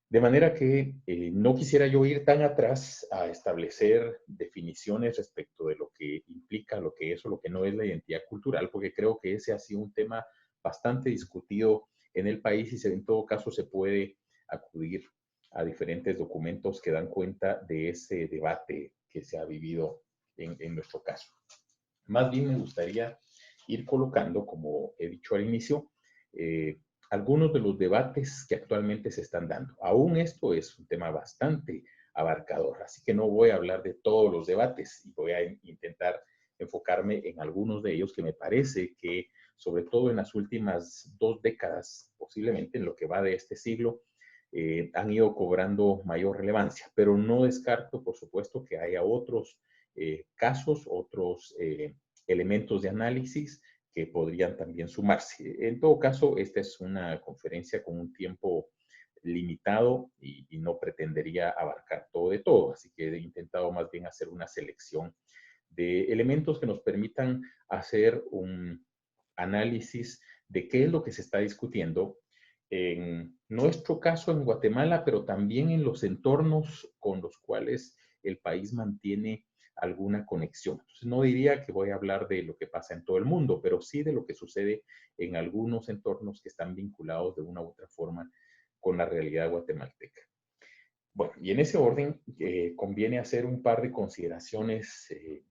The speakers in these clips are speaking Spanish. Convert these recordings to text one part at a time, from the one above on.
De manera que no quisiera yo ir tan atrás a establecer definiciones respecto de lo que implica, lo que es o lo que no es la identidad cultural, porque creo que ese ha sido un tema bastante discutido en el país y en todo caso se puede acudir a diferentes documentos que dan cuenta de ese debate que se ha vivido en nuestro caso. Más bien me gustaría ir colocando, como he dicho al inicio, algunos de los debates que actualmente se están dando. Aún esto es un tema bastante abarcador, así que no voy a hablar de todos los debates y voy a intentar enfocarme en algunos de ellos que me parece que, sobre todo en las últimas 2 décadas, posiblemente en lo que va de este siglo, han ido cobrando mayor relevancia, pero no descarto, por supuesto, que haya otros casos, otros elementos de análisis que podrían también sumarse. En todo caso, esta es una conferencia con un tiempo limitado y no pretendería abarcar todo de todo, así que he intentado más bien hacer una selección de elementos que nos permitan hacer un análisis de qué es lo que se está discutiendo en nuestro caso en Guatemala, pero también en los entornos con los cuales el país mantiene alguna conexión. Entonces, no diría que voy a hablar de lo que pasa en todo el mundo, pero sí de lo que sucede en algunos entornos que están vinculados de una u otra forma con la realidad guatemalteca. Bueno, y en ese orden conviene hacer un par de consideraciones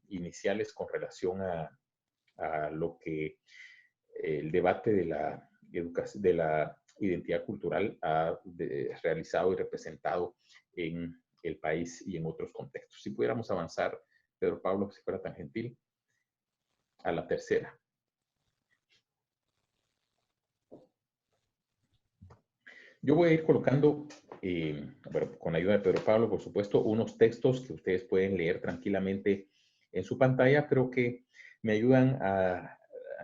iniciales con relación a lo que el debate de la educación, de la identidad cultural ha realizado y representado en el país y en otros contextos. Si pudiéramos avanzar, Pedro Pablo, si fuera tan gentil, a la tercera. Yo voy a ir colocando, bueno, con la ayuda de Pedro Pablo, por supuesto, unos textos que ustedes pueden leer tranquilamente en su pantalla, pero que me ayudan a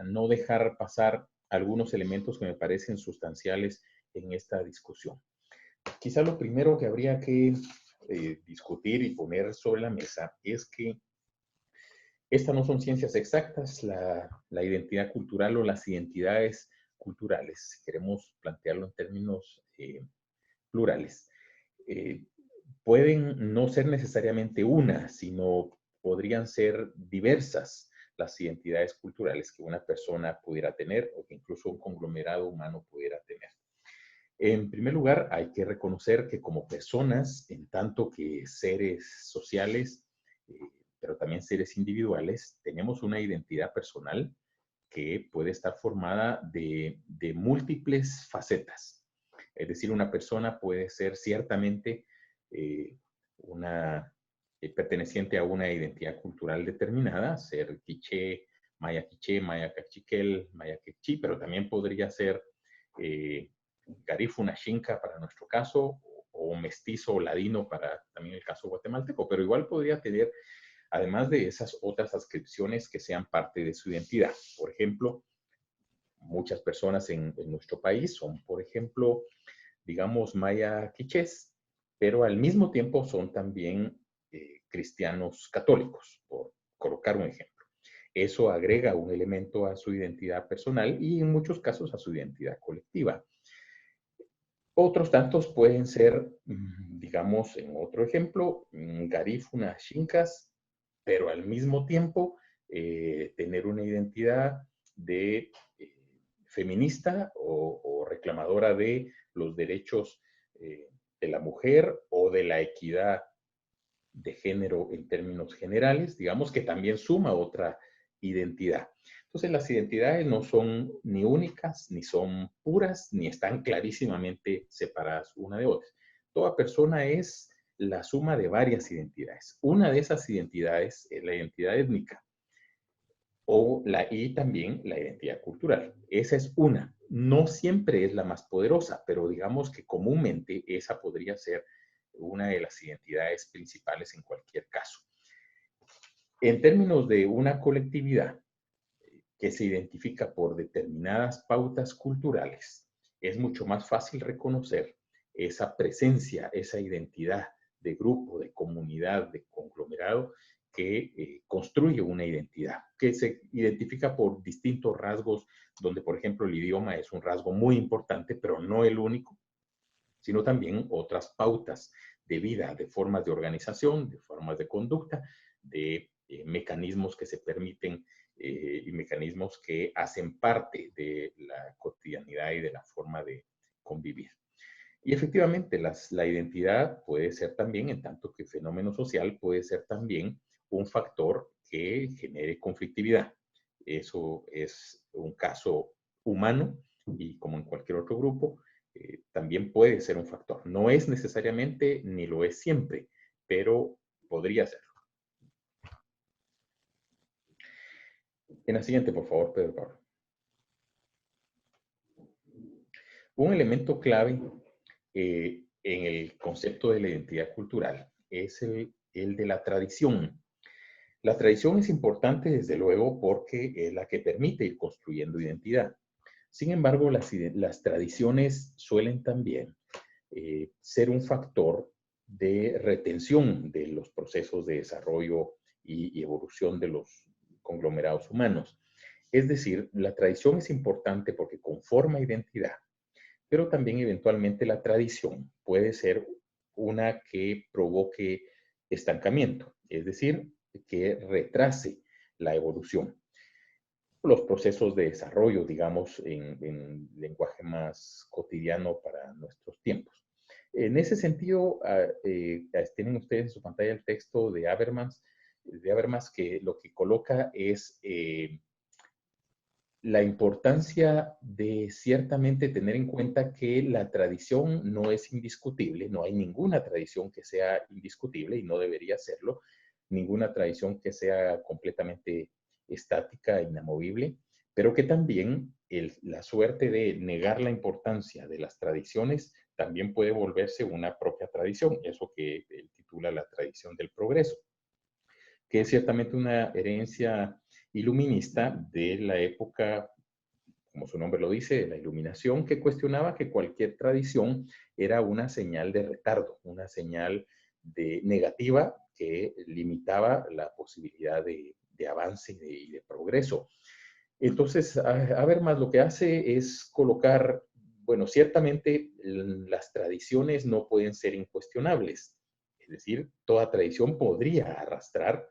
no dejar pasar algunos elementos que me parecen sustanciales en esta discusión. Quizá lo primero que habría que discutir y poner sobre la mesa es que estas no son ciencias exactas, la identidad cultural o las identidades culturales, si queremos plantearlo en términos plurales, eh, pueden no ser necesariamente una, sino podrían ser diversas las identidades culturales que una persona pudiera tener o que incluso un conglomerado humano pudiera tener. En primer lugar, hay que reconocer que como personas, en tanto que seres sociales, eh, pero también seres individuales, tenemos una identidad personal que puede estar formada de múltiples facetas. Es decir, una persona puede ser ciertamente eh, una perteneciente a una identidad cultural determinada, ser quiché, maya cachiquel, maya quechí, pero también podría ser garífuna xinca para nuestro caso, o mestizo o ladino para también el caso guatemalteco, pero igual podría tener, además de esas otras adscripciones que sean parte de su identidad. Por ejemplo, muchas personas en nuestro país son, por ejemplo, digamos, maya quichés, pero al mismo tiempo son también cristianos católicos, por colocar un ejemplo. Eso agrega un elemento a su identidad personal y en muchos casos a su identidad colectiva. Otros tantos pueden ser, digamos, en otro ejemplo, garífunas chincas, pero al mismo tiempo tener una identidad de feminista o reclamadora de los derechos de la mujer o de la equidad de género en términos generales, digamos que también suma otra identidad. Entonces las identidades no son ni únicas, ni son puras, ni están clarísimamente separadas una de otra. Toda persona es la suma de varias identidades. Una de esas identidades es la identidad étnica y también la identidad cultural. Esa es una. No siempre es la más poderosa, pero digamos que comúnmente esa podría ser una de las identidades principales en cualquier caso. En términos de una colectividad que se identifica por determinadas pautas culturales, es mucho más fácil reconocer esa presencia, esa identidad de grupo, de comunidad, de conglomerado que construye una identidad, que se identifica por distintos rasgos, donde por ejemplo el idioma es un rasgo muy importante, pero no el único. sino también otras pautas de vida, de formas de organización, de formas de conducta, de mecanismos que se permiten y mecanismos que hacen parte de la cotidianidad y de la forma de convivir. Y efectivamente, la identidad puede ser también, en tanto que fenómeno social, puede ser también un factor que genere conflictividad. Eso es un caso humano y como en cualquier otro grupo, también puede ser un factor. No es necesariamente ni lo es siempre, pero podría ser. En la siguiente, por favor, Pedro Pablo. Un elemento clave en el concepto de la identidad cultural es el de la tradición. La tradición es importante, desde luego, porque es la que permite ir construyendo identidad. Sin embargo, las tradiciones suelen también ser un factor de retención de los procesos de desarrollo y evolución de los conglomerados humanos. Es decir, la tradición es importante porque conforma identidad, pero también eventualmente la tradición puede ser una que provoque estancamiento, es decir, que retrase la evolución. Los procesos de desarrollo, digamos, en lenguaje más cotidiano para nuestros tiempos. En ese sentido, tienen ustedes en su pantalla el texto de Habermas, que lo que coloca es la importancia de ciertamente tener en cuenta que la tradición no es indiscutible, no hay ninguna tradición que sea indiscutible y no debería serlo, ninguna tradición que sea completamente estática e inamovible, pero que también la suerte de negar la importancia de las tradiciones también puede volverse una propia tradición, eso que él titula la tradición del progreso, que es ciertamente una herencia iluminista de la época, como su nombre lo dice, la iluminación, que cuestionaba que cualquier tradición era una señal de retardo, una señal negativa que limitaba la posibilidad de avance y de progreso. Entonces, Habermas lo que hace es colocar, bueno, ciertamente las tradiciones no pueden ser incuestionables, es decir, toda tradición podría arrastrar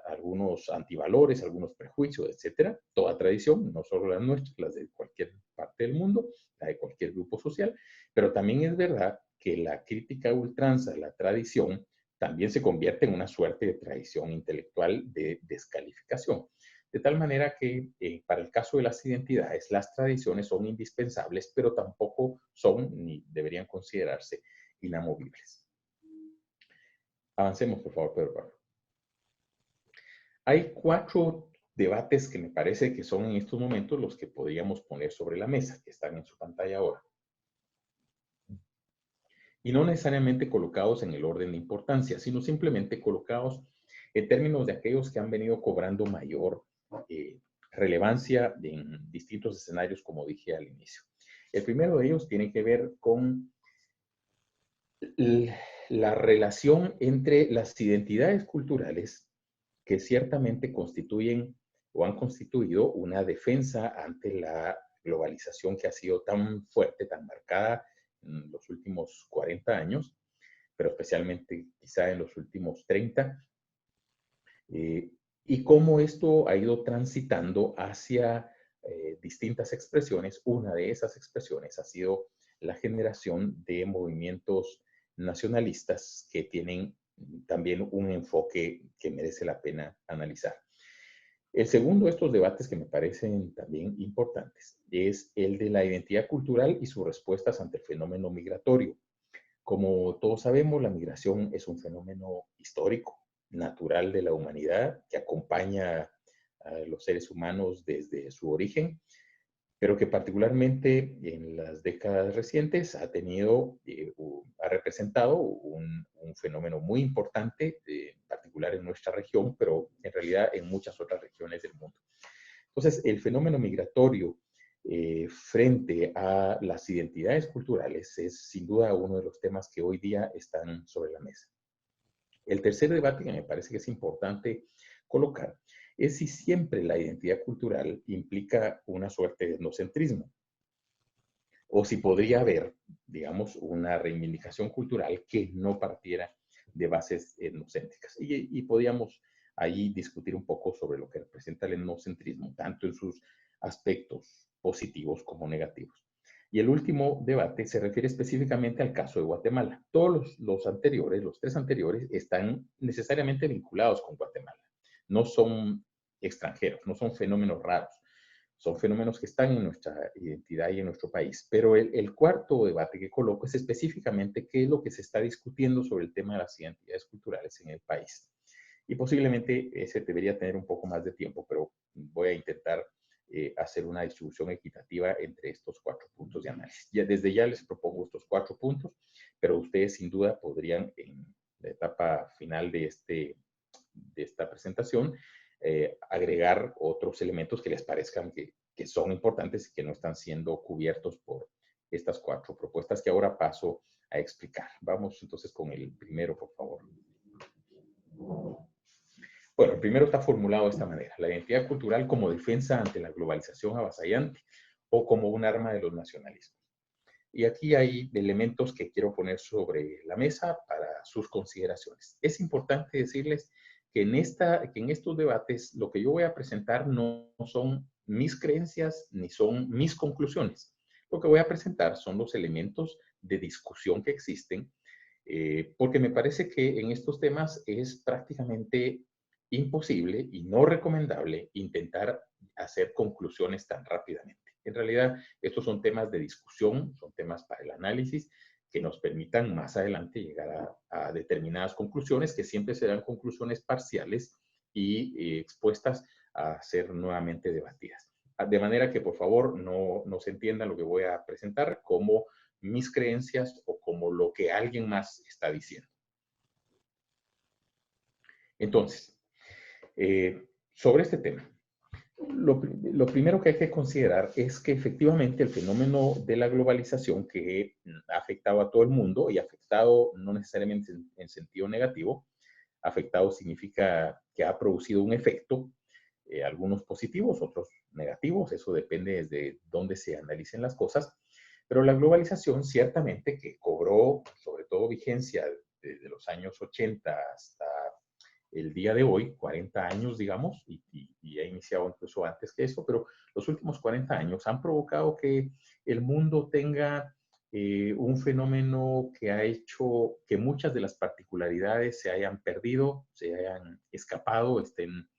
algunos antivalores, algunos prejuicios, etcétera. Toda tradición, no solo las nuestras, las de cualquier parte del mundo, la de cualquier grupo social, pero también es verdad que la crítica a ultranza de la tradición también se convierte en una suerte de tradición intelectual de descalificación. De tal manera que para el caso de las identidades, las tradiciones son indispensables, pero tampoco son ni deberían considerarse inamovibles. Avancemos, por favor, Pedro Pablo. Hay 4 debates que me parece que son en estos momentos los que podríamos poner sobre la mesa, que están en su pantalla ahora. Y no necesariamente colocados en el orden de importancia, sino simplemente colocados en términos de aquellos que han venido cobrando mayor relevancia en distintos escenarios, como dije al inicio. El primero de ellos tiene que ver con la relación entre las identidades culturales que ciertamente constituyen o han constituido una defensa ante la globalización que ha sido tan fuerte, tan marcada en los últimos 40 años, pero especialmente quizá en los últimos 30, y cómo esto ha ido transitando hacia distintas expresiones. Una de esas expresiones ha sido la generación de movimientos nacionalistas que tienen también un enfoque que merece la pena analizar. El segundo de estos debates que me parecen también importantes es el de la identidad cultural y sus respuestas ante el fenómeno migratorio. Como todos sabemos, la migración es un fenómeno histórico, natural de la humanidad, que acompaña a los seres humanos desde su origen, pero que particularmente en las décadas recientes ha representado un fenómeno muy importante, en particular en nuestra región, pero en realidad en muchas otras regiones del mundo. Entonces, el fenómeno migratorio frente a las identidades culturales es sin duda uno de los temas que hoy día están sobre la mesa. El tercer debate que me parece que es importante colocar es si siempre la identidad cultural implica una suerte de etnocentrismo. o si podría haber, digamos, una reivindicación cultural que no partiera de bases etnocéntricas. Y podíamos ahí discutir un poco sobre lo que representa el etnocentrismo, tanto en sus aspectos positivos como negativos. Y el último debate se refiere específicamente al caso de Guatemala. Todos los anteriores, los tres anteriores, están necesariamente vinculados con Guatemala. No son extranjeros, no son fenómenos raros. Son fenómenos que están en nuestra identidad y en nuestro país. Pero el cuarto debate que coloco es específicamente qué es lo que se está discutiendo sobre el tema de las identidades culturales en el país. Y posiblemente ese debería tener un poco más de tiempo, pero voy a intentar hacer una distribución equitativa entre estos 4 puntos de análisis. Desde ya les propongo estos 4 puntos, pero ustedes sin duda podrían en la etapa final de esta presentación agregar otros elementos que les parezcan que son importantes y que no están siendo cubiertos por estas 4 propuestas que ahora paso a explicar. Vamos entonces con el primero, por favor. Bueno, el primero está formulado de esta manera: la identidad cultural como defensa ante la globalización avasallante o como un arma de los nacionalismos. Y aquí hay elementos que quiero poner sobre la mesa para sus consideraciones. Es importante decirles que en estos debates lo que yo voy a presentar no son mis creencias ni son mis conclusiones. Lo que voy a presentar son los elementos de discusión que existen, porque me parece que en estos temas es prácticamente imposible y no recomendable intentar hacer conclusiones tan rápidamente. En realidad, estos son temas de discusión, son temas para el análisis que nos permitan más adelante llegar a determinadas conclusiones, que siempre serán conclusiones parciales y expuestas a ser nuevamente debatidas. De manera que, por favor, no se entienda lo que voy a presentar como mis creencias o como lo que alguien más está diciendo. Entonces, sobre este tema, lo primero que hay que considerar es que efectivamente el fenómeno de la globalización, que ha afectado a todo el mundo y ha afectado no necesariamente en sentido negativo, afectado significa que ha producido un efecto, algunos positivos, otros negativos, eso depende desde dónde se analicen las cosas, pero la globalización ciertamente que cobró sobre todo vigencia desde los años 80 hasta el día de hoy, 40 años, digamos, y ha iniciado incluso antes que eso, pero los últimos 40 años han provocado que el mundo tenga un fenómeno que ha hecho que muchas de las particularidades se hayan perdido, se hayan escapado, estén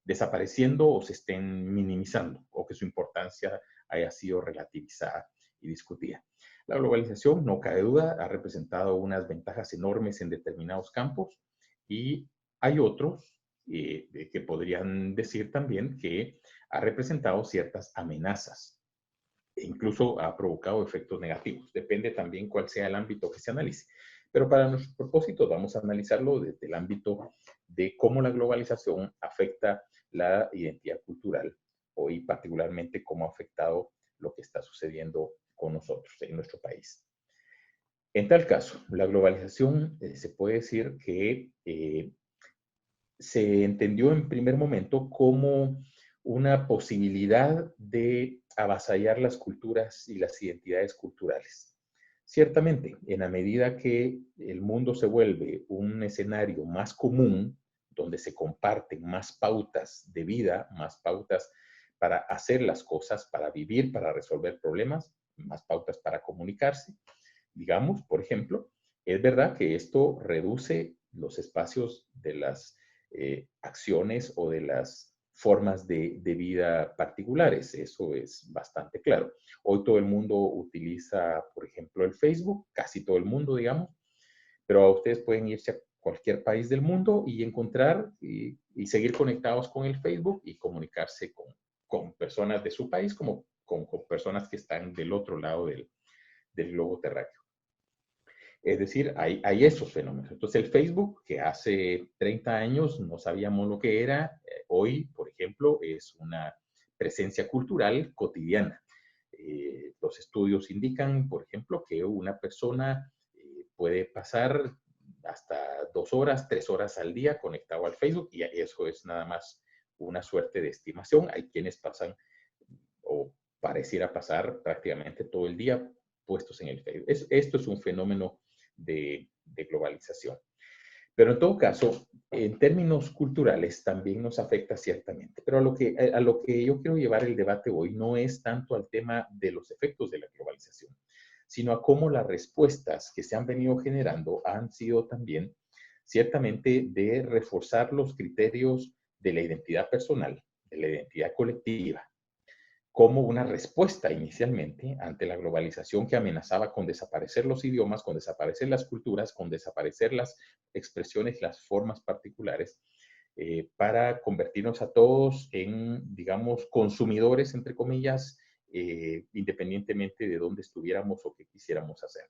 desapareciendo o se estén minimizando, o que su importancia haya sido relativizada y discutida. La globalización, no cabe duda, ha representado unas ventajas enormes en determinados campos y hay otros que podrían decir también que ha representado ciertas amenazas e incluso ha provocado efectos negativos. Depende también cuál sea el ámbito que se analice. Pero para nuestros propósitos vamos a analizarlo desde el ámbito de cómo la globalización afecta la identidad cultural y particularmente cómo ha afectado lo que está sucediendo con nosotros en nuestro país. En tal caso, la globalización se puede decir que se entendió en primer momento como una posibilidad de avasallar las culturas y las identidades culturales. Ciertamente, en la medida que el mundo se vuelve un escenario más común, donde se comparten más pautas de vida, más pautas para hacer las cosas, para vivir, para resolver problemas, más pautas para comunicarse, digamos, por ejemplo, es verdad que esto reduce los espacios de las acciones o de las formas de vida particulares. Eso es bastante claro. Hoy todo el mundo utiliza, por ejemplo, el Facebook, casi todo el mundo, digamos, pero ustedes pueden irse a cualquier país del mundo y encontrar y seguir conectados con el Facebook y comunicarse con personas de su país como con personas que están del otro lado del globo terráqueo. Es decir, hay esos fenómenos. Entonces, el Facebook, que hace 30 años no sabíamos lo que era, hoy, por ejemplo, es una presencia cultural cotidiana. Los estudios indican, por ejemplo, que una persona puede pasar hasta 2 horas, 3 horas al día conectado al Facebook, y eso es nada más una suerte de estimación. Hay quienes pasan o pareciera pasar prácticamente todo el día puestos en el Facebook. Esto es un fenómeno de globalización. Pero en todo caso, en términos culturales también nos afecta ciertamente. Pero a lo que yo quiero llevar el debate hoy no es tanto al tema de los efectos de la globalización, sino a cómo las respuestas que se han venido generando han sido también ciertamente de reforzar los criterios de la identidad personal, de la identidad colectiva, como una respuesta inicialmente ante la globalización que amenazaba con desaparecer los idiomas, con desaparecer las culturas, con desaparecer las expresiones, las formas particulares, para convertirnos a todos en, digamos, consumidores, entre comillas, independientemente de dónde estuviéramos o qué quisiéramos hacer.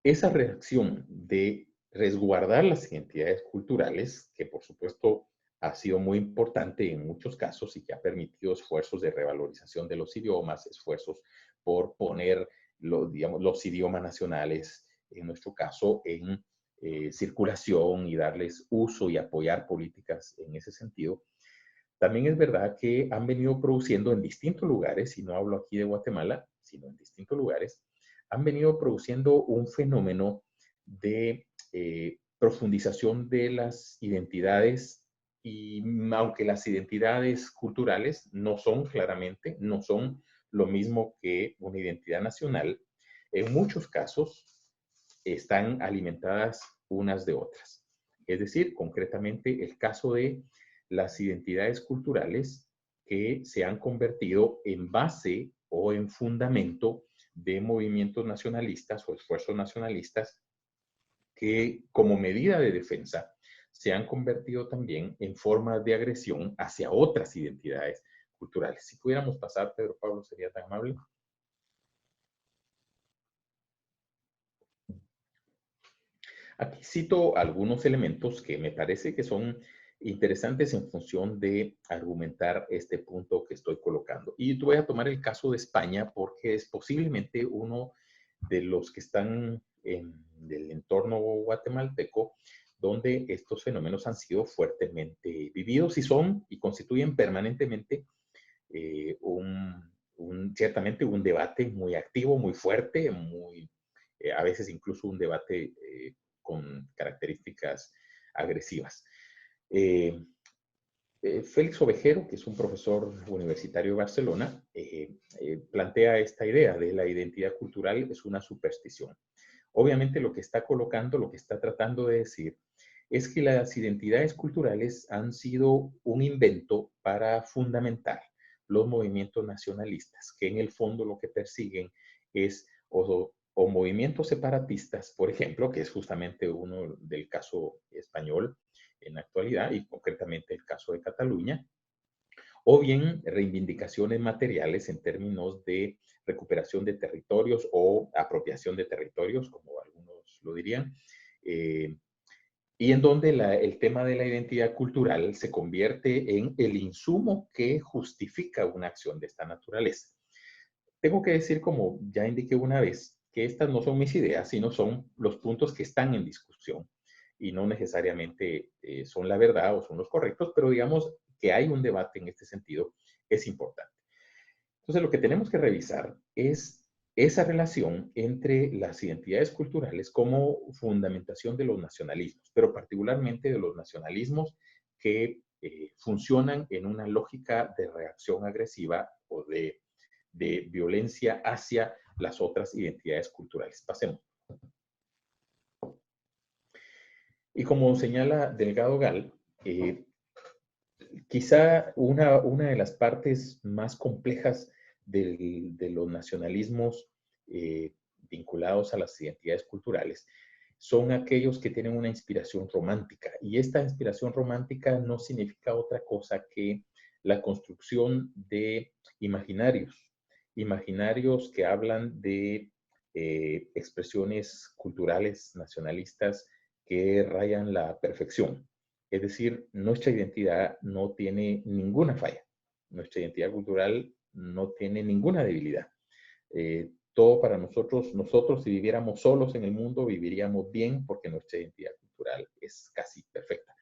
Esa reacción de resguardar las identidades culturales, que por supuesto ha sido muy importante en muchos casos y que ha permitido esfuerzos de revalorización de los idiomas, esfuerzos por poner digamos, los idiomas nacionales, en nuestro caso, en circulación y darles uso y apoyar políticas en ese sentido. También es verdad que han venido produciendo en distintos lugares, y no hablo aquí de Guatemala, sino en distintos lugares, han venido produciendo un fenómeno de profundización de las identidades, y aunque las identidades culturales no son claramente, no son lo mismo que una identidad nacional, en muchos casos están alimentadas unas de otras. Es decir, concretamente el caso de las identidades culturales que se han convertido en base o en fundamento de movimientos nacionalistas o esfuerzos nacionalistas que, como medida de defensa, se han convertido también en formas de agresión hacia otras identidades culturales. Si pudiéramos pasar, Pedro Pablo, sería tan amable. Aquí cito algunos elementos que me parece que son interesantes en función de argumentar este punto que estoy colocando. Y voy a tomar el caso de España porque es posiblemente uno de los que están en el entorno guatemalteco donde estos fenómenos han sido fuertemente vividos y son y constituyen permanentemente ciertamente un debate muy activo, muy fuerte, a veces incluso un debate con características agresivas. Eh, Félix Ovejero, que es un profesor universitario de Barcelona, plantea esta idea de la identidad cultural es una superstición. Obviamente lo que está colocando, lo que está tratando de decir, es que las identidades culturales han sido un invento para fundamentar los movimientos nacionalistas, que en el fondo lo que persiguen es o movimientos separatistas, por ejemplo, que es justamente uno del caso español en la actualidad y concretamente el caso de Cataluña, o bien reivindicaciones materiales en términos de recuperación de territorios o apropiación de territorios, como algunos lo dirían, y en donde el tema de la identidad cultural se convierte en el insumo que justifica una acción de esta naturaleza. Tengo que decir, como ya indiqué una vez, que estas no son mis ideas, sino son los puntos que están en discusión y no necesariamente son la verdad o son los correctos, pero digamos que hay un debate en este sentido, es importante. Entonces, lo que tenemos que revisar es esa relación entre las identidades culturales como fundamentación de los nacionalismos, pero particularmente de los nacionalismos que funcionan en una lógica de reacción agresiva o de violencia hacia las otras identidades culturales. Pasemos. Y como señala Delgado Gal, quizá una de las partes más complejas de los nacionalismos vinculados a las identidades culturales son aquellos que tienen una inspiración romántica. Y esta inspiración romántica no significa otra cosa que la construcción de imaginarios, imaginarios que hablan de expresiones culturales nacionalistas que rayan la perfección. Es decir, nuestra identidad no tiene ninguna falla. Nuestra identidad cultural no tiene ninguna debilidad. Todo para nosotros si viviéramos solos en el mundo, viviríamos bien porque nuestra identidad cultural es casi perfecta.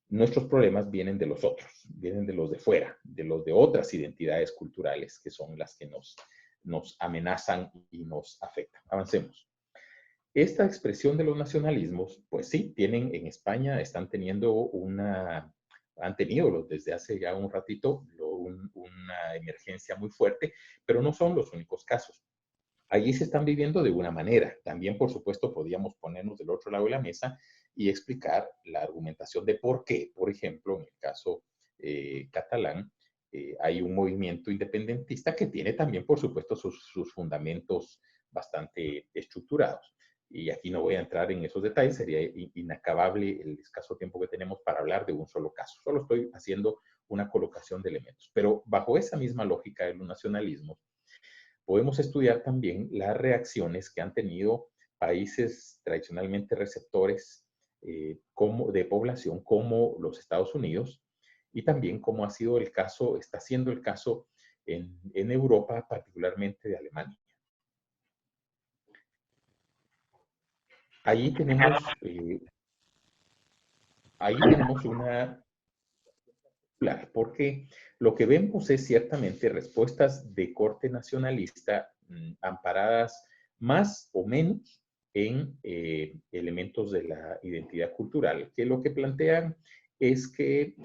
Nuestros problemas vienen de los otros, vienen de los de fuera, de los de otras identidades culturales que son las que nos nos amenazan y nos afectan. Avancemos. Esta expresión de los nacionalismos, pues sí, tienen en España, han tenido desde hace ya un ratito una emergencia muy fuerte, pero no son los únicos casos. Allí se están viviendo de una manera. También, por supuesto, podíamos ponernos del otro lado de la mesa y explicar la argumentación de por qué, por ejemplo, en el caso catalán, hay un movimiento independentista que tiene también, por supuesto, sus fundamentos bastante estructurados. Y aquí no voy a entrar en esos detalles, sería inacabable el escaso tiempo que tenemos para hablar de un solo caso. Solo estoy haciendo una colocación de elementos. Pero bajo esa misma lógica de los nacionalismos, podemos estudiar también las reacciones que han tenido países tradicionalmente receptores de población como los Estados Unidos y también cómo ha sido el caso, está siendo el caso en Europa, particularmente de Alemania. Ahí tenemos una, porque lo que vemos es ciertamente respuestas de corte nacionalista amparadas más o menos en elementos de la identidad cultural, que lo que plantean es que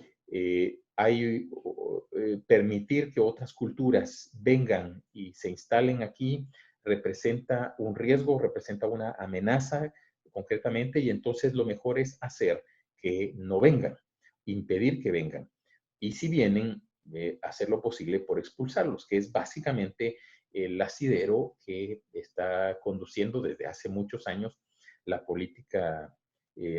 permitir que otras culturas vengan y se instalen aquí representa un riesgo, representa una amenaza concretamente, y entonces lo mejor es hacer que no vengan, impedir que vengan. Y si vienen, hacer lo posible por expulsarlos, que es básicamente el asidero que está conduciendo desde hace muchos años la política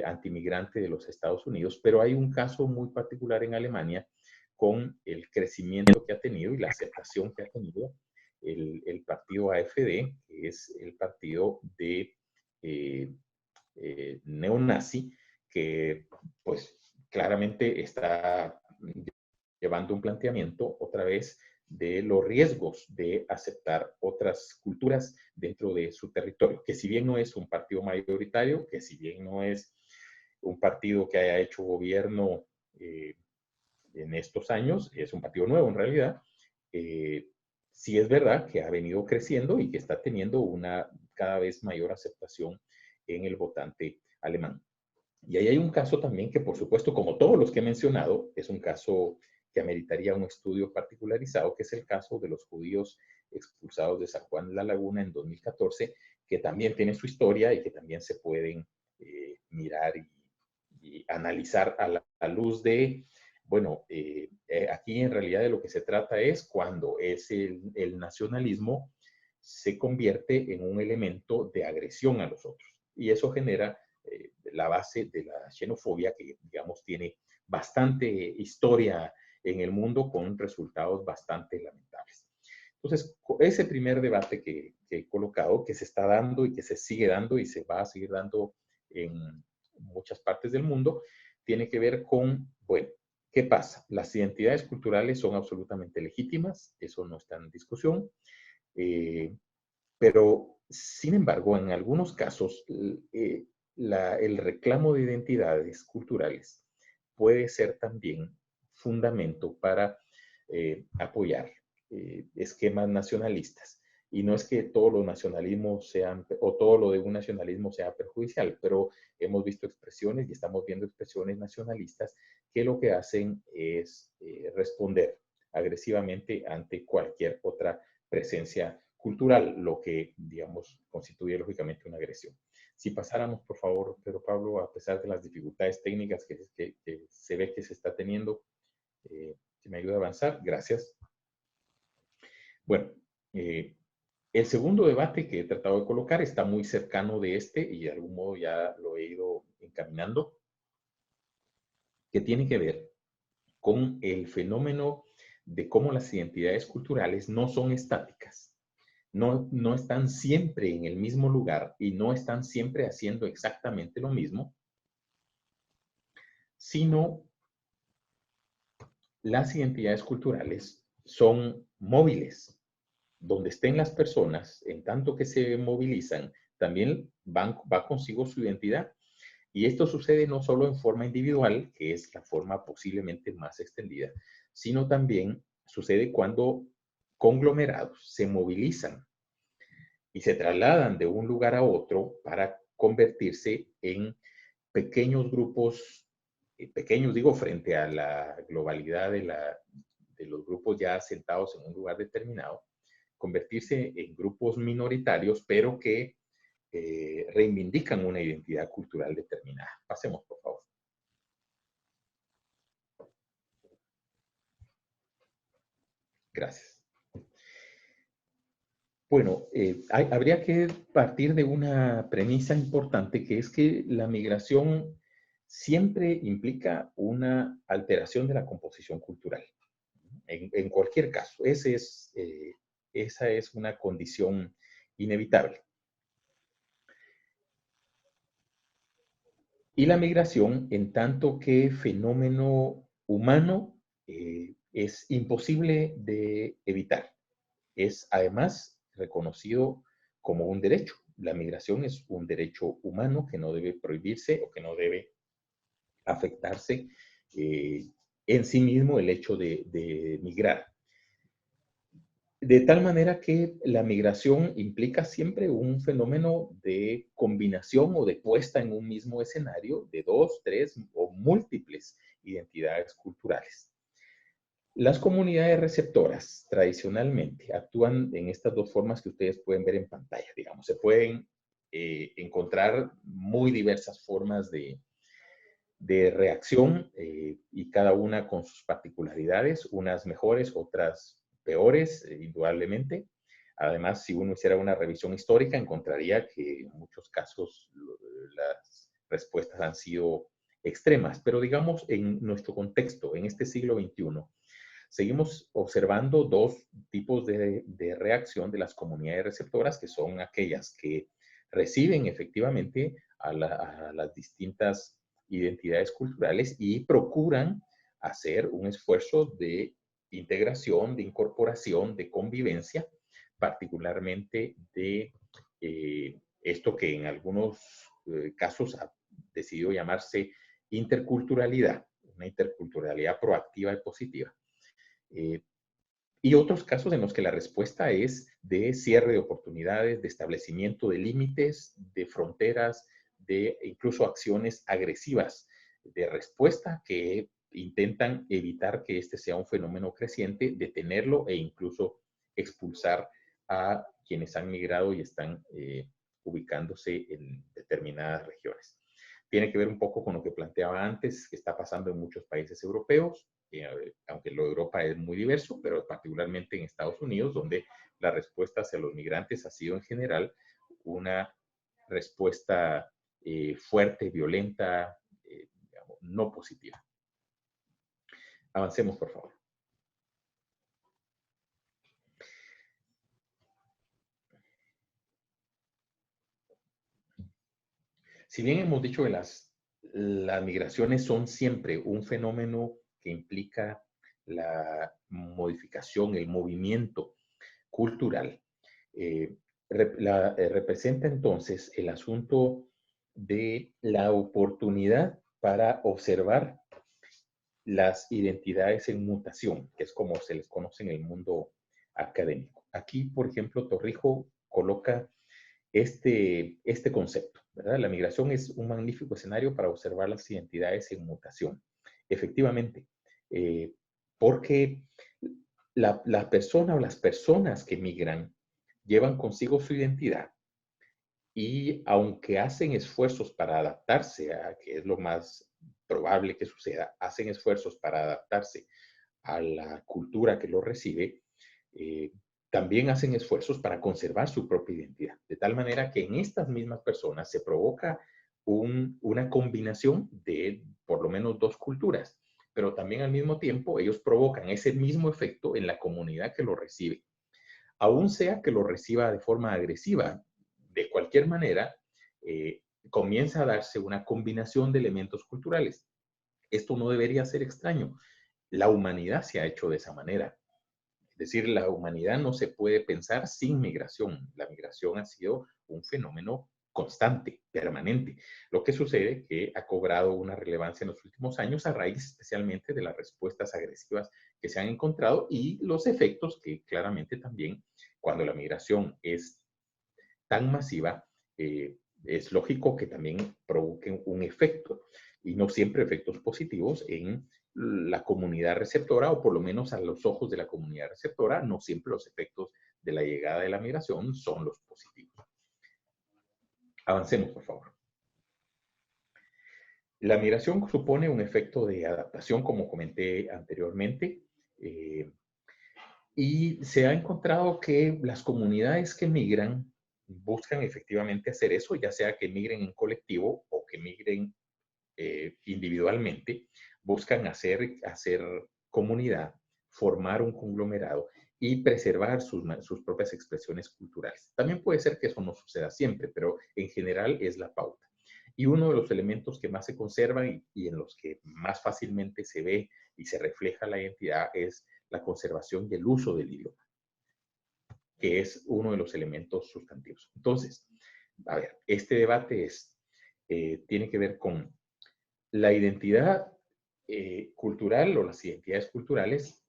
antimigrante de los Estados Unidos. Pero hay un caso muy particular en Alemania con el crecimiento que ha tenido y la aceptación que ha tenido el partido AfD, que es el partido de neonazi, que pues claramente está llevando un planteamiento otra vez de los riesgos de aceptar otras culturas dentro de su territorio, que si bien no es un partido mayoritario, que si bien no es un partido que haya hecho gobierno en estos años, es un partido nuevo en realidad, sí es verdad que ha venido creciendo y que está teniendo una cada vez mayor aceptación en el votante alemán. Y ahí hay un caso también que, por supuesto, como todos los que he mencionado, es un caso que ameritaría un estudio particularizado, que es el caso de los judíos expulsados de San Juan de la Laguna en 2014, que también tiene su historia y que también se pueden mirar y analizar a la luz de, bueno, aquí en realidad de lo que se trata es cuando es el nacionalismo se convierte en un elemento de agresión a los otros. Y eso genera la base de la xenofobia, que digamos tiene bastante historia en el mundo con resultados bastante lamentables. Entonces, ese primer debate que he colocado, que se está dando y que se sigue dando y se va a seguir dando en muchas partes del mundo, tiene que ver con, bueno, ¿qué pasa? Las identidades culturales son absolutamente legítimas, eso no está en discusión, pero sin embargo, en algunos casos, el reclamo de identidades culturales puede ser también fundamento para apoyar esquemas nacionalistas. Y no es que todos los nacionalismos sean, o todo lo de un nacionalismo sea perjudicial, pero hemos visto expresiones y estamos viendo expresiones nacionalistas que lo que hacen es responder agresivamente ante cualquier otra presencia cultural, lo que, digamos, constituye lógicamente una agresión. Si pasáramos, por favor, Pedro Pablo, a pesar de las dificultades técnicas que se ve que se está teniendo, si me ayuda a avanzar, gracias. Bueno, el segundo debate que he tratado de colocar está muy cercano de este y de algún modo ya lo he ido encaminando, que tiene que ver con el fenómeno de cómo las identidades culturales no son estáticas. No están siempre en el mismo lugar y no están siempre haciendo exactamente lo mismo, sino las identidades culturales son móviles. Donde estén las personas, en tanto que se movilizan, también va consigo su identidad. Y esto sucede no solo en forma individual, que es la forma posiblemente más extendida, sino también sucede cuando conglomerados se movilizan y se trasladan de un lugar a otro para convertirse en pequeños grupos, pequeños digo, frente a la globalidad de los grupos ya asentados en un lugar determinado, convertirse en grupos minoritarios, pero que reivindican una identidad cultural determinada. Pasemos, por favor. Gracias. Bueno, habría que partir de una premisa importante, que es que la migración siempre implica una alteración de la composición cultural, en cualquier caso. Esa es una condición inevitable. Y la migración, en tanto que fenómeno humano, es imposible de evitar. Es además reconocido como un derecho. La migración es un derecho humano que no debe prohibirse o que no debe afectarse en sí mismo el hecho de migrar. De tal manera que la migración implica siempre un fenómeno de combinación o de puesta en un mismo escenario de dos, tres o múltiples identidades culturales. Las comunidades receptoras tradicionalmente actúan en estas dos formas que ustedes pueden ver en pantalla. Digamos, se pueden encontrar muy diversas formas de reacción y cada una con sus particularidades, unas mejores, otras peores, indudablemente. Además, si uno hiciera una revisión histórica, encontraría que en muchos casos las respuestas han sido extremas. Pero digamos, en nuestro contexto, en este siglo XXI, seguimos observando dos tipos de reacción de las comunidades receptoras, que son aquellas que reciben efectivamente a las distintas identidades culturales y procuran hacer un esfuerzo de integración, de incorporación, de convivencia, particularmente de esto que en algunos casos ha decidido llamarse interculturalidad, una interculturalidad proactiva y positiva. Y otros casos en los que la respuesta es de cierre de oportunidades, de establecimiento de límites, de fronteras, de incluso acciones agresivas de respuesta que intentan evitar que este sea un fenómeno creciente, detenerlo e incluso expulsar a quienes han migrado y están ubicándose en determinadas regiones. Tiene que ver un poco con lo que planteaba antes, que está pasando en muchos países europeos, aunque lo de Europa es muy diverso, pero particularmente en Estados Unidos, donde la respuesta hacia los migrantes ha sido en general una respuesta fuerte, violenta, digamos, no positiva. Avancemos, por favor. Si bien hemos dicho que las migraciones son siempre un fenómeno que implica la modificación, el movimiento cultural, representa entonces el asunto de la oportunidad para observar las identidades en mutación, que es como se les conoce en el mundo académico. Aquí, por ejemplo, Torrijos coloca este concepto, ¿verdad? La migración es un magnífico escenario para observar las identidades en mutación. Efectivamente, porque la persona o las personas que migran llevan consigo su identidad y aunque hacen esfuerzos para adaptarse a, que es lo más probable que suceda, hacen esfuerzos para adaptarse a la cultura que lo recibe, también hacen esfuerzos para conservar su propia identidad. De tal manera que en estas mismas personas se provoca una combinación de por lo menos dos culturas, pero también al mismo tiempo ellos provocan ese mismo efecto en la comunidad que lo recibe. Aún sea que lo reciba de forma agresiva, de cualquier manera, comienza a darse una combinación de elementos culturales. Esto no debería ser extraño. La humanidad se ha hecho de esa manera. Es decir, la humanidad no se puede pensar sin migración. La migración ha sido un fenómeno constante, permanente. Lo que sucede es que ha cobrado una relevancia en los últimos años a raíz especialmente de las respuestas agresivas que se han encontrado y los efectos que claramente también cuando la migración es tan masiva, es lógico que también provoquen un efecto y no siempre efectos positivos en la comunidad receptora o por lo menos a los ojos de la comunidad receptora, no siempre los efectos de la llegada de la migración son los positivos. Avancemos, por favor. La migración supone un efecto de adaptación, como comenté anteriormente, y se ha encontrado que las comunidades que migran buscan efectivamente hacer eso, ya sea que migren en colectivo o que migren individualmente, buscan hacer comunidad, formar un conglomerado y preservar sus propias expresiones culturales. También puede ser que eso no suceda siempre, pero en general es la pauta. Y uno de los elementos que más se conservan y en los que más fácilmente se ve y se refleja la identidad es la conservación y el uso del idioma, que es uno de los elementos sustantivos. Entonces, a ver, este debate tiene que ver con la identidad cultural o las identidades culturales,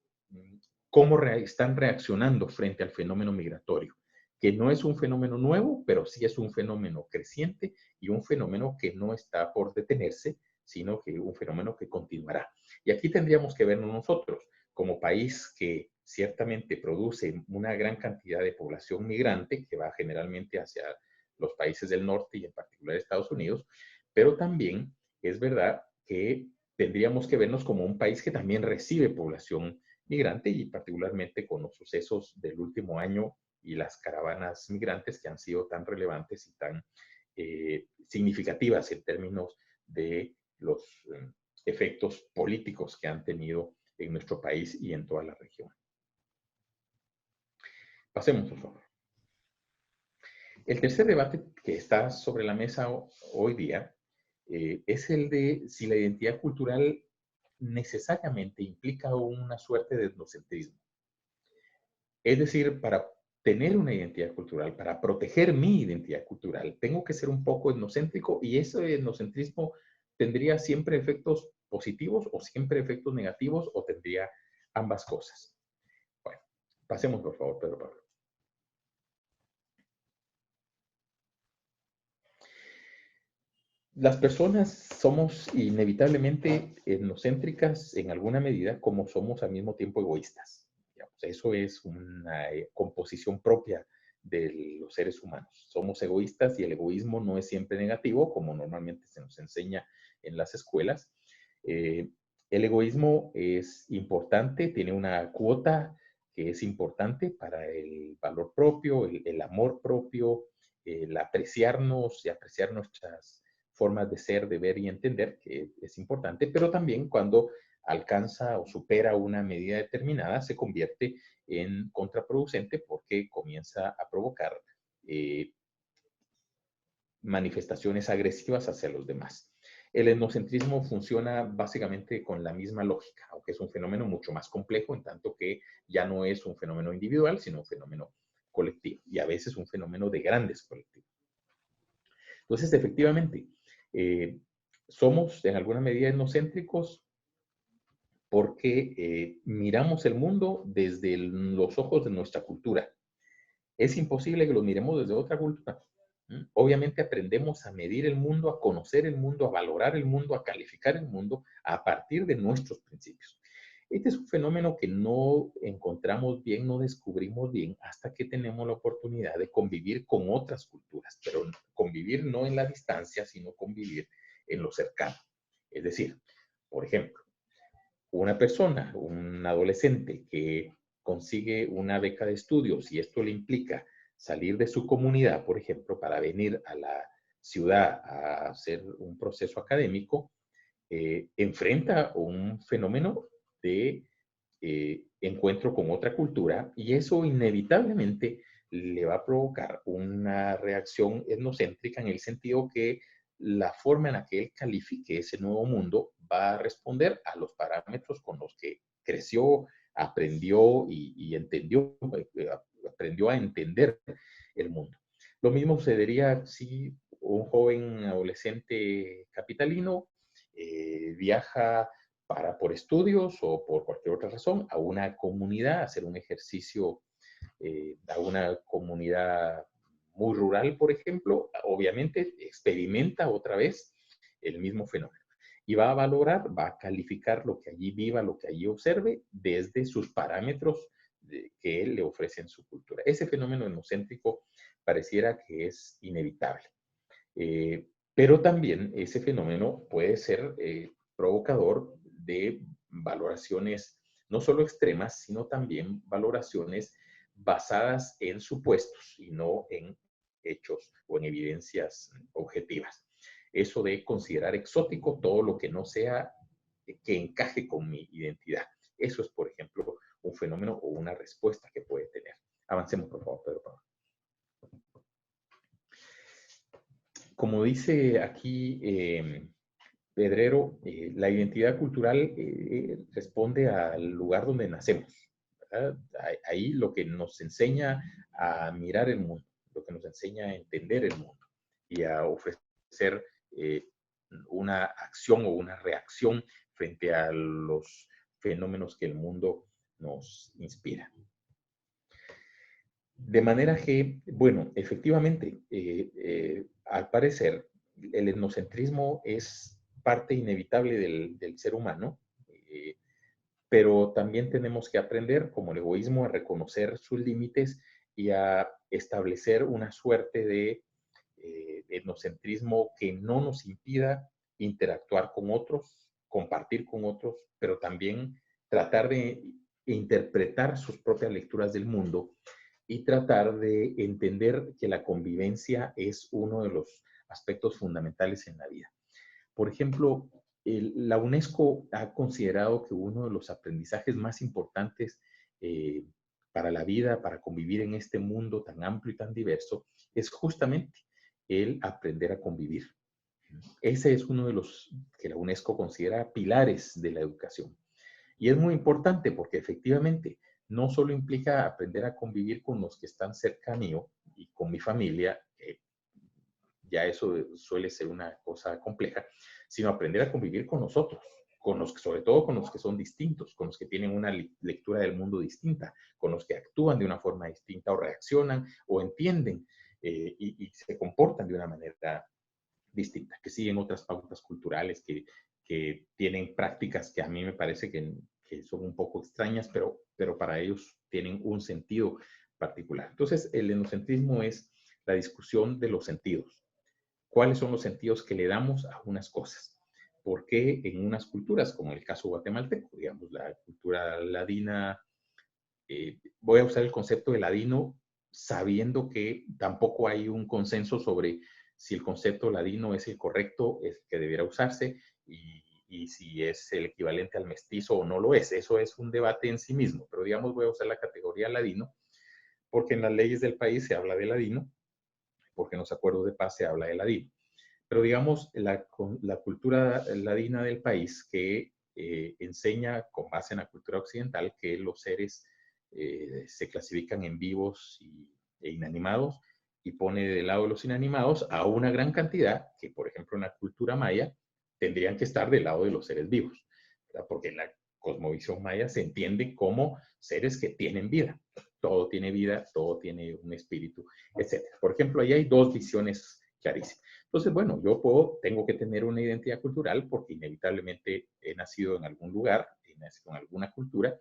cómo están reaccionando frente al fenómeno migratorio, que no es un fenómeno nuevo, pero sí es un fenómeno creciente y un fenómeno que no está por detenerse, sino que un fenómeno que continuará. Y aquí tendríamos que vernos nosotros, como país que ciertamente produce una gran cantidad de población migrante, que va generalmente hacia los países del norte y en particular Estados Unidos, pero también es verdad que tendríamos que vernos como un país que también recibe población migrante y particularmente con los sucesos del último año y las caravanas migrantes que han sido tan relevantes y tan significativas en términos de los efectos políticos que han tenido en nuestro país y en toda la región. Pasemos, por favor. El tercer debate que está sobre la mesa hoy día es el de si la identidad cultural necesariamente implica una suerte de etnocentrismo. Es decir, para tener una identidad cultural, para proteger mi identidad cultural, tengo que ser un poco etnocéntrico y ese etnocentrismo tendría siempre efectos positivos o siempre efectos negativos o tendría ambas cosas. Bueno, pasemos por favor, Pedro Pablo. Las personas somos inevitablemente etnocéntricas en alguna medida como somos al mismo tiempo egoístas. Digamos, eso es una composición propia de los seres humanos. Somos egoístas y el egoísmo no es siempre negativo, como normalmente se nos enseña en las escuelas. El egoísmo es importante, tiene una cuota que es importante para el valor propio, el amor propio, el apreciarnos y apreciar nuestras formas de ser, de ver y entender, que es importante, pero también cuando alcanza o supera una medida determinada, se convierte en contraproducente porque comienza a provocar manifestaciones agresivas hacia los demás. El etnocentrismo funciona básicamente con la misma lógica, aunque es un fenómeno mucho más complejo, en tanto que ya no es un fenómeno individual, sino un fenómeno colectivo, y a veces un fenómeno de grandes colectivos. Entonces, efectivamente, somos en alguna medida etnocéntricos porque miramos el mundo desde los ojos de nuestra cultura. Es imposible que lo miremos desde otra cultura. Obviamente aprendemos a medir el mundo, a conocer el mundo, a valorar el mundo, a calificar el mundo a partir de nuestros principios. Este es un fenómeno que no encontramos bien, no descubrimos bien hasta que tenemos la oportunidad de convivir con otras culturas, pero convivir no en la distancia, sino convivir en lo cercano. Es decir, por ejemplo, una persona, un adolescente que consigue una beca de estudios y esto le implica salir de su comunidad, por ejemplo, para venir a la ciudad a hacer un proceso académico, enfrenta un fenómeno de encuentro con otra cultura y eso inevitablemente le va a provocar una reacción etnocéntrica en el sentido que la forma en la que él califique ese nuevo mundo va a responder a los parámetros con los que creció, aprendió y entendió, aprendió a entender el mundo. Lo mismo sucedería si un joven adolescente capitalino viaja por estudios o por cualquier otra razón a una comunidad, a hacer un ejercicio a una comunidad muy rural, por ejemplo, obviamente experimenta otra vez el mismo fenómeno y va a valorar, va a calificar lo que allí viva, lo que allí observe desde sus parámetros que él le ofrece en su cultura. Ese fenómeno etnocéntrico pareciera que es inevitable. Pero también ese fenómeno puede ser provocador de valoraciones no solo extremas, sino también valoraciones basadas en supuestos y no en hechos o en evidencias objetivas. Eso de considerar exótico todo lo que no sea que encaje con mi identidad. Eso es, por ejemplo, un fenómeno o una respuesta que puede tener. Avancemos, por favor, Pedro Pablo. Como dice aquí Pedrero, la identidad cultural responde al lugar donde nacemos, ¿verdad? Ahí lo que nos enseña a mirar el mundo, lo que nos enseña a entender el mundo y a ofrecer una acción o una reacción frente a los fenómenos que el mundo nos inspira. De manera que, bueno, efectivamente, al parecer, el etnocentrismo es parte inevitable del ser humano, pero también tenemos que aprender, como el egoísmo, a reconocer sus límites y a establecer una suerte de etnocentrismo que no nos impida interactuar con otros, compartir con otros, pero también tratar de interpretar sus propias lecturas del mundo y tratar de entender que la convivencia es uno de los aspectos fundamentales en la vida. Por ejemplo, la UNESCO ha considerado que uno de los aprendizajes más importantes para la vida, para convivir en este mundo tan amplio y tan diverso, es justamente el aprender a convivir. Ese es uno de los que la UNESCO considera pilares de la educación. Y es muy importante porque efectivamente no solo implica aprender a convivir con los que están cerca mío y con mi familia, ya eso suele ser una cosa compleja, sino aprender a convivir con nosotros, sobre todo con los que son distintos, con los que tienen una lectura del mundo distinta, con los que actúan de una forma distinta o reaccionan o entienden y se comportan de una manera distinta, que siguen otras pautas culturales, que tienen prácticas que a mí me parece que son un poco extrañas, pero para ellos tienen un sentido particular. Entonces, el etnocentrismo es la discusión de los sentidos. ¿Cuáles son los sentidos que le damos a unas cosas? ¿Por qué en unas culturas, como el caso guatemalteco, digamos, la cultura ladina, voy a usar el concepto de ladino sabiendo que tampoco hay un consenso sobre si el concepto ladino es el correcto, es el que debiera usarse, y si es el equivalente al mestizo o no lo es. Eso es un debate en sí mismo, pero digamos voy a usar la categoría ladino, porque en las leyes del país se habla de ladino, porque en los acuerdos de paz se habla de ladino. Pero digamos, la cultura ladina del país que enseña, con base en la cultura occidental, que los seres se clasifican en vivos e inanimados, y pone del lado de los inanimados a una gran cantidad que, por ejemplo, en la cultura maya, tendrían que estar del lado de los seres vivos, ¿verdad? Porque en la cosmovisión maya se entiende como seres que tienen vida. Todo tiene vida, todo tiene un espíritu, etc. Por ejemplo, ahí hay dos visiones clarísimas. Entonces, bueno, tengo que tener una identidad cultural porque inevitablemente he nacido en algún lugar, he nacido en alguna cultura,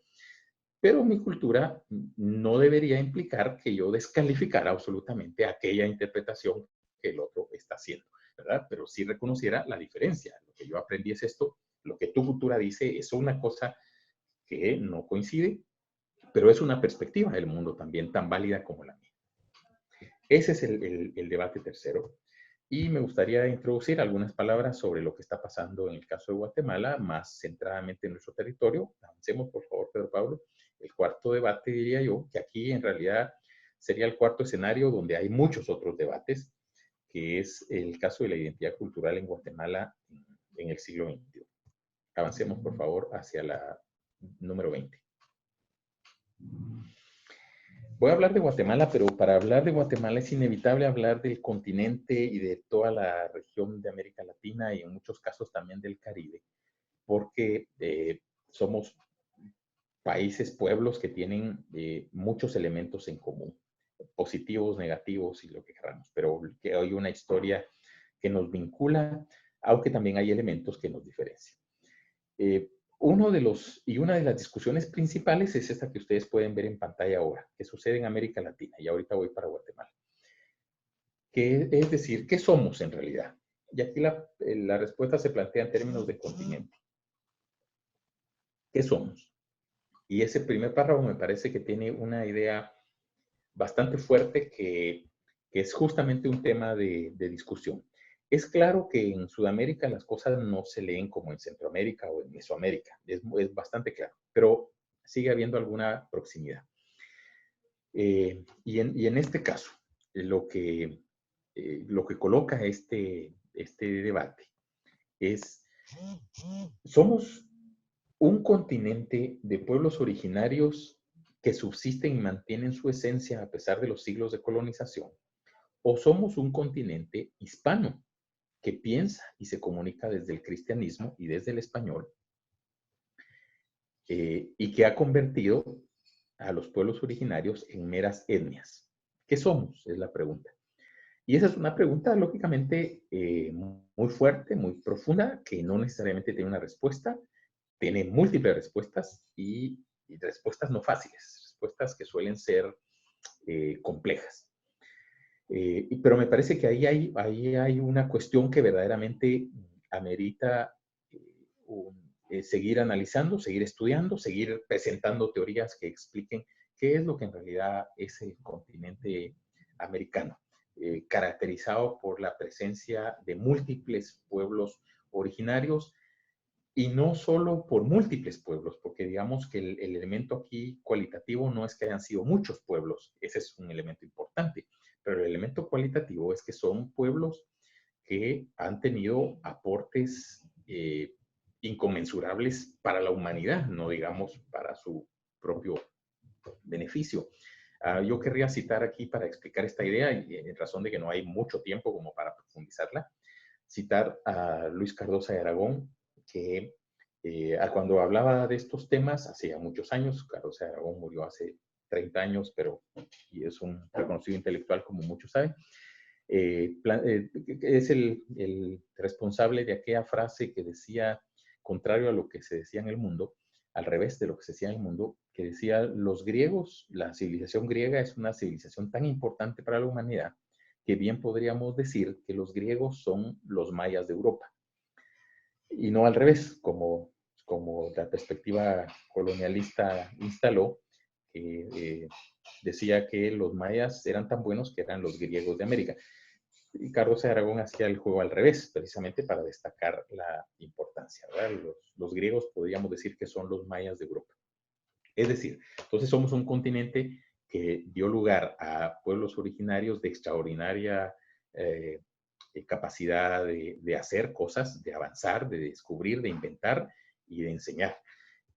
pero mi cultura no debería implicar que yo descalificara absolutamente aquella interpretación que el otro está haciendo, ¿verdad? Pero sí reconociera la diferencia. Lo que yo aprendí es esto, lo que tu cultura dice es una cosa que no coincide, pero es una perspectiva del mundo también tan válida como la mía. Ese es el debate tercero. Y me gustaría introducir algunas palabras sobre lo que está pasando en el caso de Guatemala, más centradamente en nuestro territorio. Avancemos, por favor, Pedro Pablo. El cuarto debate, diría yo, que aquí en realidad sería el cuarto escenario donde hay muchos otros debates, que es el caso de la identidad cultural en Guatemala en el siglo XXI. Avancemos, por favor, hacia la número 20. Voy a hablar de Guatemala, pero para hablar de Guatemala es inevitable hablar del continente y de toda la región de América Latina y en muchos casos también del Caribe, porque somos países, pueblos que tienen muchos elementos en común, positivos, negativos y lo que queramos, pero que hay una historia que nos vincula, aunque también hay elementos que nos diferencian. Eh, una de las discusiones principales es esta que ustedes pueden ver en pantalla ahora, que sucede en América Latina, y ahorita voy para Guatemala. Que es decir, ¿qué somos en realidad? Y aquí la respuesta se plantea en términos de continente. ¿Qué somos? Y ese primer párrafo me parece que tiene una idea bastante fuerte que es justamente un tema de discusión. Es claro que en Sudamérica las cosas no se leen como en Centroamérica o en Mesoamérica, es bastante claro, pero sigue habiendo alguna proximidad. Y en este caso, lo que coloca este debate es, somos un continente de pueblos originarios que subsisten y mantienen su esencia a pesar de los siglos de colonización, o somos un continente hispano que piensa y se comunica desde el cristianismo y desde el español, y que ha convertido a los pueblos originarios en meras etnias. ¿Qué somos? Es la pregunta. Y esa es una pregunta, lógicamente, muy fuerte, muy profunda, que no necesariamente tiene una respuesta, tiene múltiples respuestas y respuestas no fáciles, respuestas que suelen ser complejas. Pero me parece que ahí hay una cuestión que verdaderamente amerita seguir analizando, seguir estudiando, seguir presentando teorías que expliquen qué es lo que en realidad es el continente americano, caracterizado por la presencia de múltiples pueblos originarios y no solo por múltiples pueblos, porque digamos que el elemento aquí cualitativo no es que hayan sido muchos pueblos, ese es un elemento importante, pero el elemento cualitativo es que son pueblos que han tenido aportes inconmensurables para la humanidad, no digamos para su propio beneficio. Yo querría citar aquí para explicar esta idea, y en razón de que no hay mucho tiempo como para profundizarla, citar a Luis Cardosa de Aragón, que cuando hablaba de estos temas, hacía muchos años, Cardosa de Aragón murió hace 30 años, pero y es un reconocido intelectual, como muchos saben, es el responsable de aquella frase que decía, contrario a lo que se decía en el mundo, al revés de lo que se decía en el mundo, que decía, los griegos, la civilización griega es una civilización tan importante para la humanidad que bien podríamos decir que los griegos son los mayas de Europa. Y no al revés, como la perspectiva colonialista instaló, que decía que los mayas eran tan buenos que eran los griegos de América. Y Carlos de Aragón hacía el juego al revés, precisamente para destacar la importancia. Los griegos podríamos decir que son los mayas de Europa. Es decir, entonces somos un continente que dio lugar a pueblos originarios de extraordinaria eh, capacidad de hacer cosas, de avanzar, de descubrir, de inventar y de enseñar.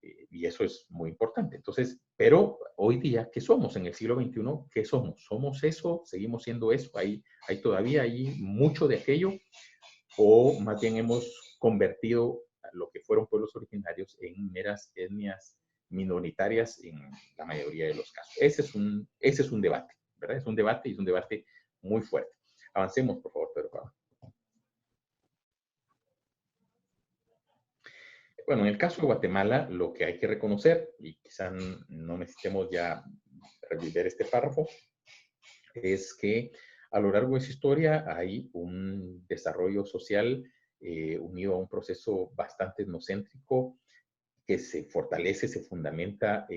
Y eso es muy importante. Entonces, pero hoy día, ¿qué somos? En el siglo XXI, ¿qué somos? ¿Somos eso? ¿Seguimos siendo eso? Hay todavía ahí mucho de aquello? ¿O más bien hemos convertido a lo que fueron pueblos originarios en meras etnias minoritarias en la mayoría de los casos? Ese es un debate, ¿verdad? Es un debate y es un debate muy fuerte. Avancemos, por favor, Pedro Pablo. Bueno, en el caso de Guatemala, lo que hay que reconocer, y quizá no necesitemos ya revivir este párrafo, es que a lo largo de su historia hay un desarrollo social unido a un proceso bastante etnocéntrico que se fortalece, se fundamenta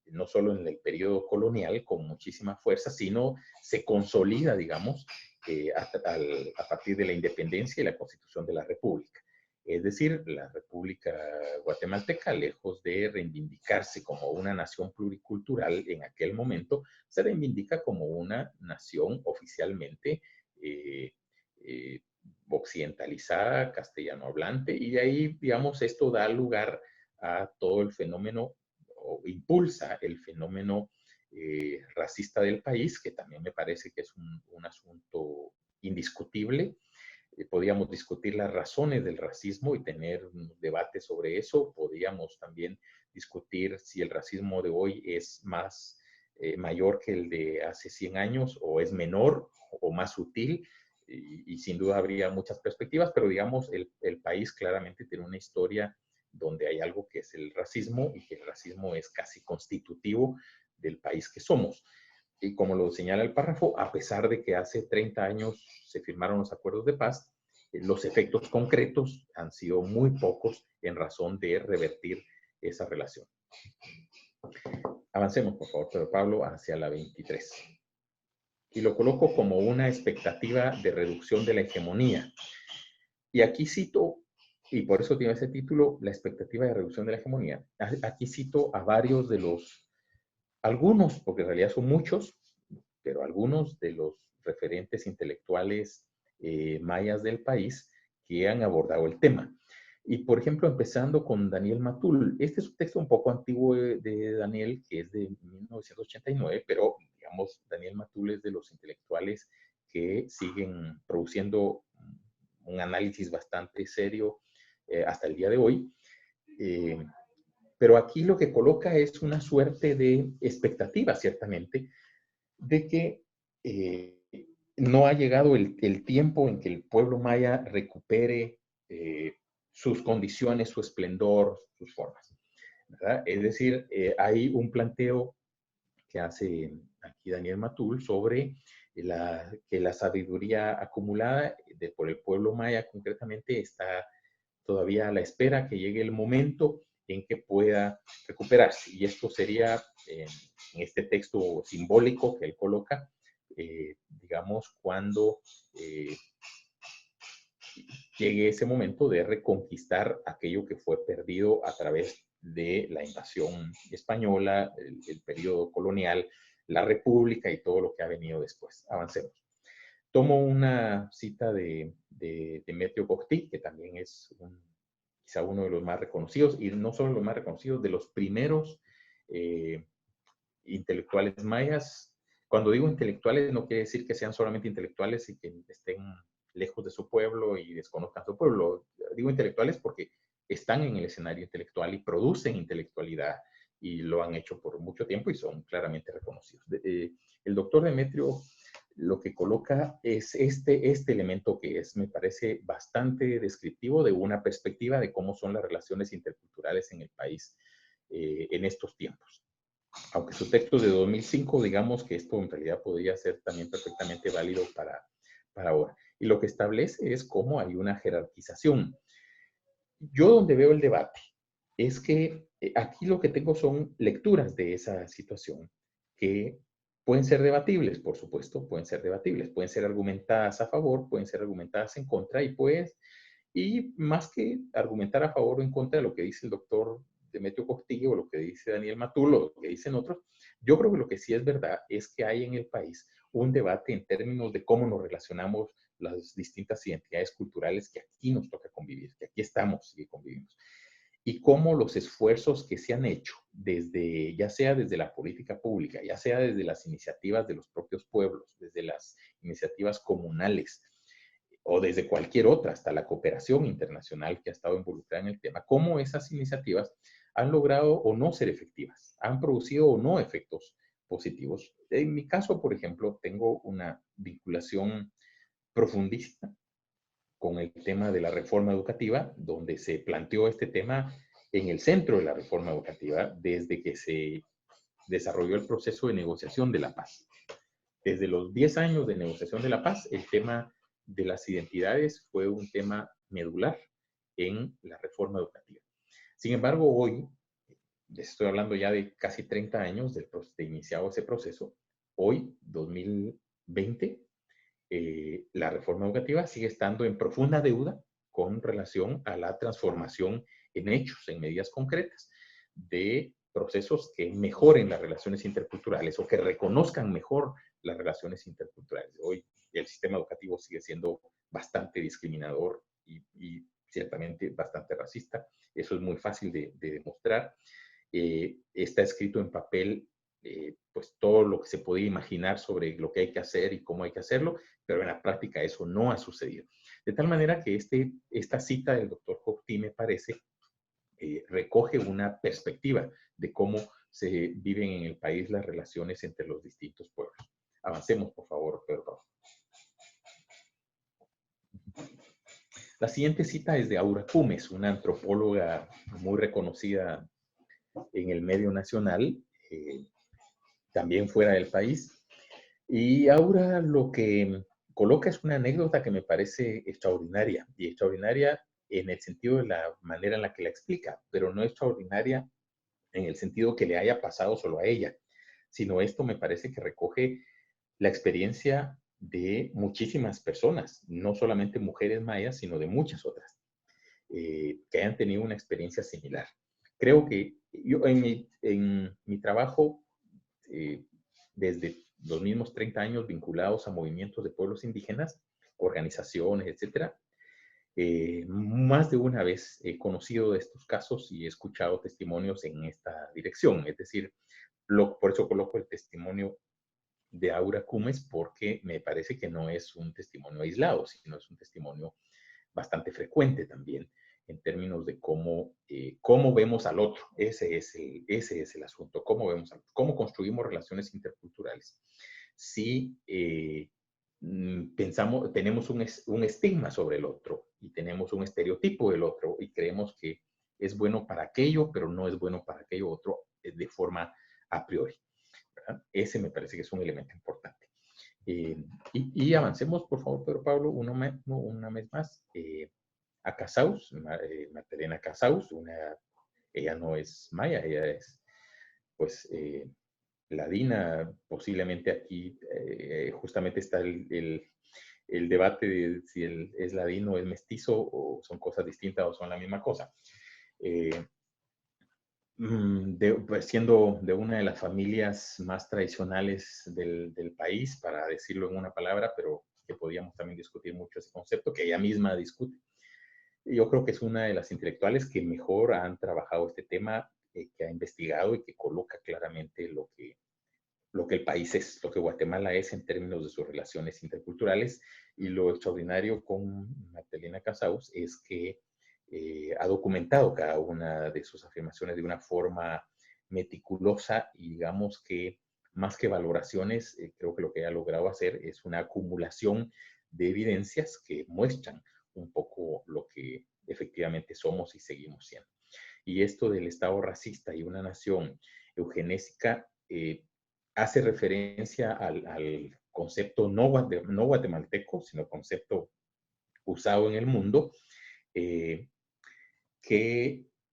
no solo en el periodo colonial con muchísima fuerza, sino se consolida, digamos, a partir de la independencia y la constitución de la República. Es decir, la República Guatemalteca, lejos de reivindicarse como una nación pluricultural en aquel momento, se reivindica como una nación oficialmente occidentalizada, castellano hablante, y de ahí, digamos, esto da lugar a todo el fenómeno o impulsa el fenómeno racista del país, que también me parece que es un asunto indiscutible, Podíamos discutir las razones del racismo y tener un debate sobre eso. Podíamos también discutir si el racismo de hoy es mayor que el de hace 100 años o es menor o más sutil. Y sin duda habría muchas perspectivas, pero digamos, el país claramente tiene una historia donde hay algo que es el racismo y que el racismo es casi constitutivo del país que somos. Y como lo señala el párrafo, a pesar de que hace 30 años se firmaron los acuerdos de paz, los efectos concretos han sido muy pocos en razón de revertir esa relación. Avancemos, por favor, Pedro Pablo, hacia la 23. Y lo coloco como una expectativa de reducción de la hegemonía. Y aquí cito, y por eso tiene ese título, la expectativa de reducción de la hegemonía. Aquí cito a varios de algunos, porque en realidad son muchos, pero algunos de los referentes intelectuales mayas del país que han abordado el tema. Y, por ejemplo, empezando con Daniel Matul. Este es un texto un poco antiguo de Daniel, que es de 1989, pero, digamos, Daniel Matul es de los intelectuales que siguen produciendo un análisis bastante serio hasta el día de hoy. Pero aquí lo que coloca es una suerte de expectativa, ciertamente, de que no ha llegado el tiempo en que el pueblo maya recupere sus condiciones, su esplendor, sus formas, ¿verdad? Es decir, hay un planteo que hace aquí Daniel Matul sobre que la sabiduría acumulada por el pueblo maya concretamente está todavía a la espera que llegue el momento en que pueda recuperarse. Y esto sería, en este texto simbólico que él coloca, digamos, cuando llegue ese momento de reconquistar aquello que fue perdido a través de la invasión española, el periodo colonial, la república y todo lo que ha venido después. Avancemos. Tomo una cita de Demetrio Cogti, que también es quizá uno de los más reconocidos, y no solo los más reconocidos, de los primeros intelectuales mayas. Cuando digo intelectuales, no quiere decir que sean solamente intelectuales y que estén lejos de su pueblo y desconozcan su pueblo. Digo intelectuales porque están en el escenario intelectual y producen intelectualidad y lo han hecho por mucho tiempo y son claramente reconocidos. El doctor Demetrio lo que coloca es este elemento que me parece bastante descriptivo de una perspectiva de cómo son las relaciones interculturales en el país en estos tiempos. Aunque su texto es de 2005, digamos que esto en realidad podría ser también perfectamente válido para ahora. Y lo que establece es cómo hay una jerarquización. Yo donde veo el debate es que aquí lo que tengo son lecturas de esa situación que pueden ser debatibles, por supuesto, pueden ser debatibles, pueden ser argumentadas a favor, pueden ser argumentadas en contra y más que argumentar a favor o en contra de lo que dice el doctor Demetrio Costillo o lo que dice Daniel Matulo o lo que dicen otros, yo creo que lo que sí es verdad es que hay en el país un debate en términos de cómo nos relacionamos las distintas identidades culturales que aquí nos toca convivir, que aquí estamos y convivimos. Y cómo los esfuerzos que se han hecho, ya sea desde la política pública, ya sea desde las iniciativas de los propios pueblos, desde las iniciativas comunales, o desde cualquier otra, hasta la cooperación internacional que ha estado involucrada en el tema, cómo esas iniciativas han logrado o no ser efectivas, han producido o no efectos positivos. En mi caso, por ejemplo, tengo una vinculación profundista con el tema de la reforma educativa, donde se planteó este tema en el centro de la reforma educativa desde que se desarrolló el proceso de negociación de la paz. Desde los 10 años de negociación de la paz, el tema de las identidades fue un tema medular en la reforma educativa. Sin embargo, hoy, les estoy hablando ya de casi 30 años de iniciado ese proceso, hoy, 2020, la reforma educativa sigue estando en profunda deuda con relación a la transformación en hechos, en medidas concretas, de procesos que mejoren las relaciones interculturales o que reconozcan mejor las relaciones interculturales. Hoy el sistema educativo sigue siendo bastante discriminador y ciertamente bastante racista. Eso es muy fácil de demostrar. Está escrito en papel pues todo lo que se podía imaginar sobre lo que hay que hacer y cómo hay que hacerlo, pero en la práctica eso no ha sucedido. De tal manera que esta cita del doctor Hopti, me parece, recoge una perspectiva de cómo se viven en el país las relaciones entre los distintos pueblos. Avancemos, por favor, Pedro. La siguiente cita es de Aura Cumes, una antropóloga muy reconocida en el medio nacional, también fuera del país. Y Aura lo que coloca es una anécdota que me parece extraordinaria, y extraordinaria en el sentido de la manera en la que la explica, pero no extraordinaria en el sentido que le haya pasado solo a ella, sino esto me parece que recoge la experiencia de muchísimas personas, no solamente mujeres mayas, sino de muchas otras, que hayan tenido una experiencia similar. Creo que yo en mi trabajo, eh, desde los mismos 30 años vinculados a movimientos de pueblos indígenas, organizaciones, etcétera, más de una vez he conocido de estos casos y he escuchado testimonios en esta dirección. Es decir, por eso coloco el testimonio de Aura Cumes, porque me parece que no es un testimonio aislado, sino es un testimonio bastante frecuente también en términos de cómo vemos al otro. Ese es el asunto, cómo vemos al otro, cómo construimos relaciones interculturales. Si tenemos un estigma sobre el otro y tenemos un estereotipo del otro y creemos que es bueno para aquello, pero no es bueno para aquello otro de forma a priori, ¿verdad? Ese me parece que es un elemento importante. Y avancemos, por favor, Pedro Pablo, una vez más. A Casaus, Magdalena Casaus, ella no es maya, ella es, pues, ladina. Posiblemente aquí justamente está el debate de si es ladino o es mestizo, o son cosas distintas o son la misma cosa. Pues, siendo de una de las familias más tradicionales del país, para decirlo en una palabra, pero que podíamos también discutir mucho ese concepto, que ella misma discute. Yo creo que es una de las intelectuales que mejor han trabajado este tema, que ha investigado y que coloca claramente lo que el país es, lo que Guatemala es en términos de sus relaciones interculturales. Y lo extraordinario con Magdalena Casaus es que ha documentado cada una de sus afirmaciones de una forma meticulosa, y digamos que más que valoraciones, creo que lo que ha logrado hacer es una acumulación de evidencias que muestran un poco lo que efectivamente somos y seguimos siendo. Y esto del Estado racista y una nación eugenésica hace referencia al concepto no guatemalteco, sino concepto usado en el mundo, que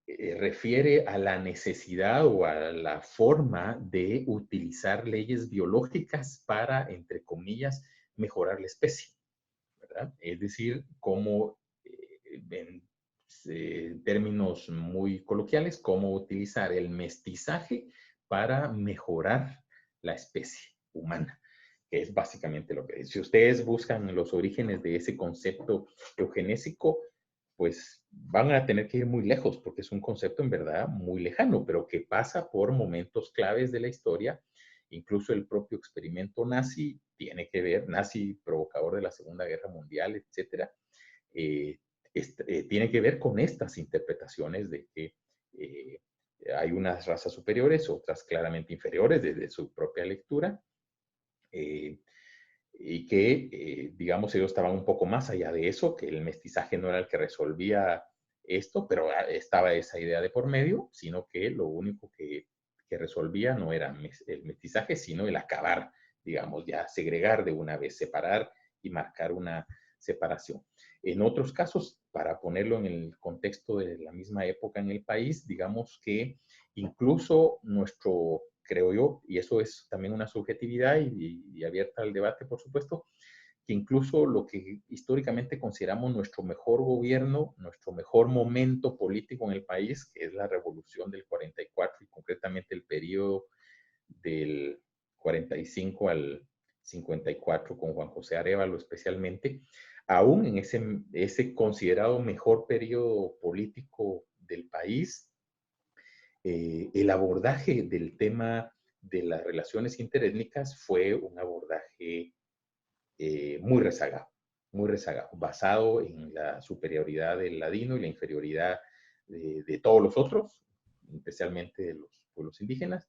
refiere a la necesidad o a la forma de utilizar leyes biológicas para, entre comillas, mejorar la especie, ¿verdad? Es decir, cómo, en términos muy coloquiales, cómo utilizar el mestizaje para mejorar la especie humana, que es básicamente lo que es. Si ustedes buscan los orígenes de ese concepto eugenésico, pues van a tener que ir muy lejos, porque es un concepto en verdad muy lejano, pero que pasa por momentos claves de la historia. Incluso el propio experimento nazi tiene que ver, nazi provocador de la Segunda Guerra Mundial, etcétera, tiene que ver con estas interpretaciones de que hay unas razas superiores, otras claramente inferiores desde su propia lectura, y que, digamos, ellos estaban un poco más allá de eso, que el mestizaje no era el que resolvía esto, pero estaba esa idea de por medio, sino que lo único que resolvía no era el mestizaje, sino el acabar, digamos, ya segregar de una vez, separar y marcar una separación. En otros casos, para ponerlo en el contexto de la misma época en el país, digamos que incluso creo yo, y eso es también una subjetividad y abierta al debate, por supuesto, que incluso lo que históricamente consideramos nuestro mejor gobierno, nuestro mejor momento político en el país, que es la revolución del 44 y concretamente el periodo del 45 al 54 con Juan José Arévalo especialmente, aún en ese considerado mejor periodo político del país, el abordaje del tema de las relaciones interétnicas fue un abordaje muy rezagado, muy rezagado, basado en la superioridad del ladino y la inferioridad de todos los otros, especialmente de los pueblos indígenas,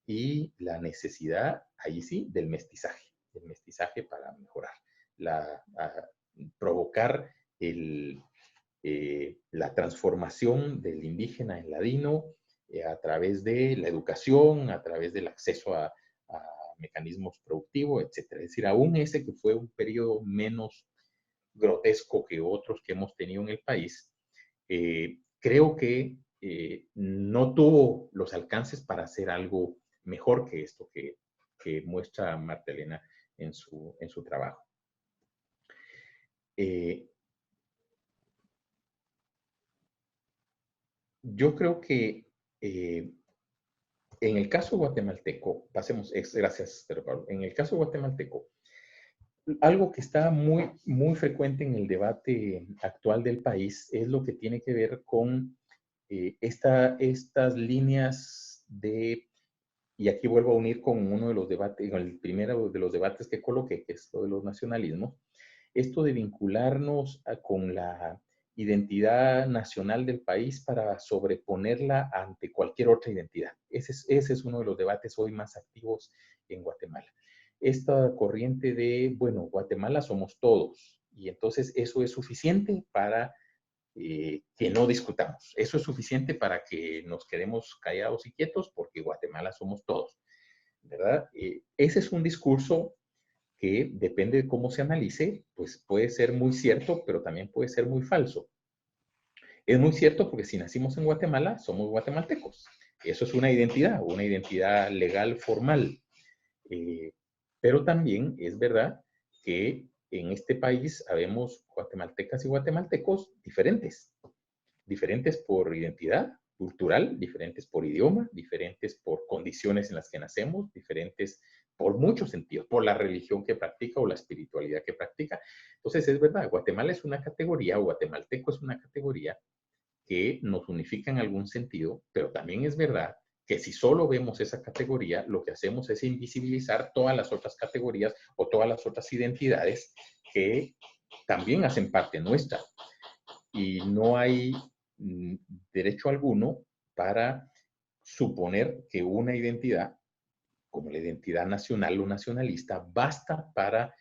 y la necesidad, ahí sí, del mestizaje para mejorar, provocar la transformación del indígena en ladino a través de la educación, a través del acceso a mecanismos productivos, etcétera. Es decir, aún ese que fue un periodo menos grotesco que otros que hemos tenido en el país, creo que no tuvo los alcances para hacer algo mejor que esto que muestra Marta Elena en su trabajo. Yo creo que en el caso guatemalteco, gracias, Pedro Pablo, en el caso guatemalteco, algo que está muy, muy frecuente en el debate actual del país es lo que tiene que ver con estas líneas y aquí vuelvo a unir con uno de los debates, con el primero de los debates que coloqué, que es lo de los nacionalismos, esto de vincularnos con la identidad nacional del país para sobreponerla ante cualquier otra identidad. Ese es uno de los debates hoy más activos en Guatemala. Esta corriente de, bueno, Guatemala somos todos, y entonces eso es suficiente para que no discutamos. Eso es suficiente para que nos quedemos callados y quietos porque Guatemala somos todos, ¿verdad? Ese es un discurso que depende de cómo se analice, pues puede ser muy cierto, pero también puede ser muy falso. Es muy cierto porque si nacimos en Guatemala, somos guatemaltecos. Eso es una identidad legal formal. Eh, pero también es verdad que en este país habemos guatemaltecas y guatemaltecos diferentes por identidad cultural, diferentes por idioma, diferentes por condiciones en las que nacemos, diferentes por muchos sentidos, por la religión que practica o la espiritualidad que practica. Entonces, es verdad, Guatemala es una categoría, o guatemalteco es una categoría que nos unifica en algún sentido, pero también es verdad que si solo vemos esa categoría, lo que hacemos es invisibilizar todas las otras categorías o todas las otras identidades que también hacen parte nuestra. Y no hay derecho alguno para suponer que una identidad, como la identidad nacional o nacionalista, basta para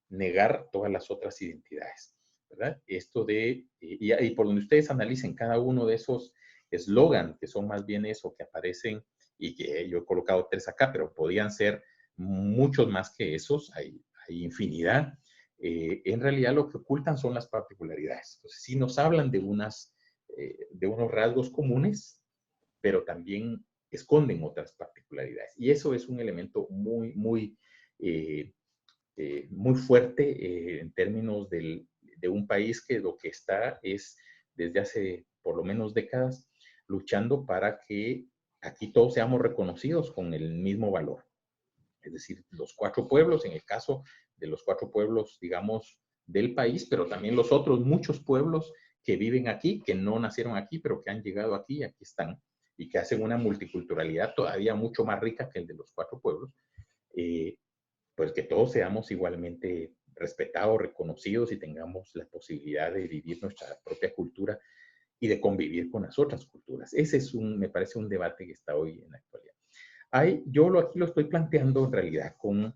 negar todas las otras identidades, ¿verdad? Esto y por donde ustedes analicen cada uno de esos eslogan, que son más bien eso, que aparecen, y que yo he colocado 3 acá, pero podían ser muchos más que esos, hay infinidad. En realidad lo que ocultan son las particularidades. Entonces, sí nos hablan de unos rasgos comunes, pero también esconden otras particularidades. Y eso es un elemento muy, muy, muy fuerte en términos de un país que lo que está es, desde hace por lo menos décadas, luchando para que aquí todos seamos reconocidos con el mismo valor. Es decir, los 4 pueblos, en el caso de los 4 pueblos, digamos, del país, pero también los otros muchos pueblos que viven aquí, que no nacieron aquí, pero que han llegado aquí y aquí están, y que hacen una multiculturalidad todavía mucho más rica que el de los 4 pueblos, pues que todos seamos igualmente respetados, reconocidos y tengamos la posibilidad de vivir nuestra propia cultura y de convivir con las otras culturas. Ese me parece un debate que está hoy en la actualidad. Aquí lo estoy planteando en realidad con,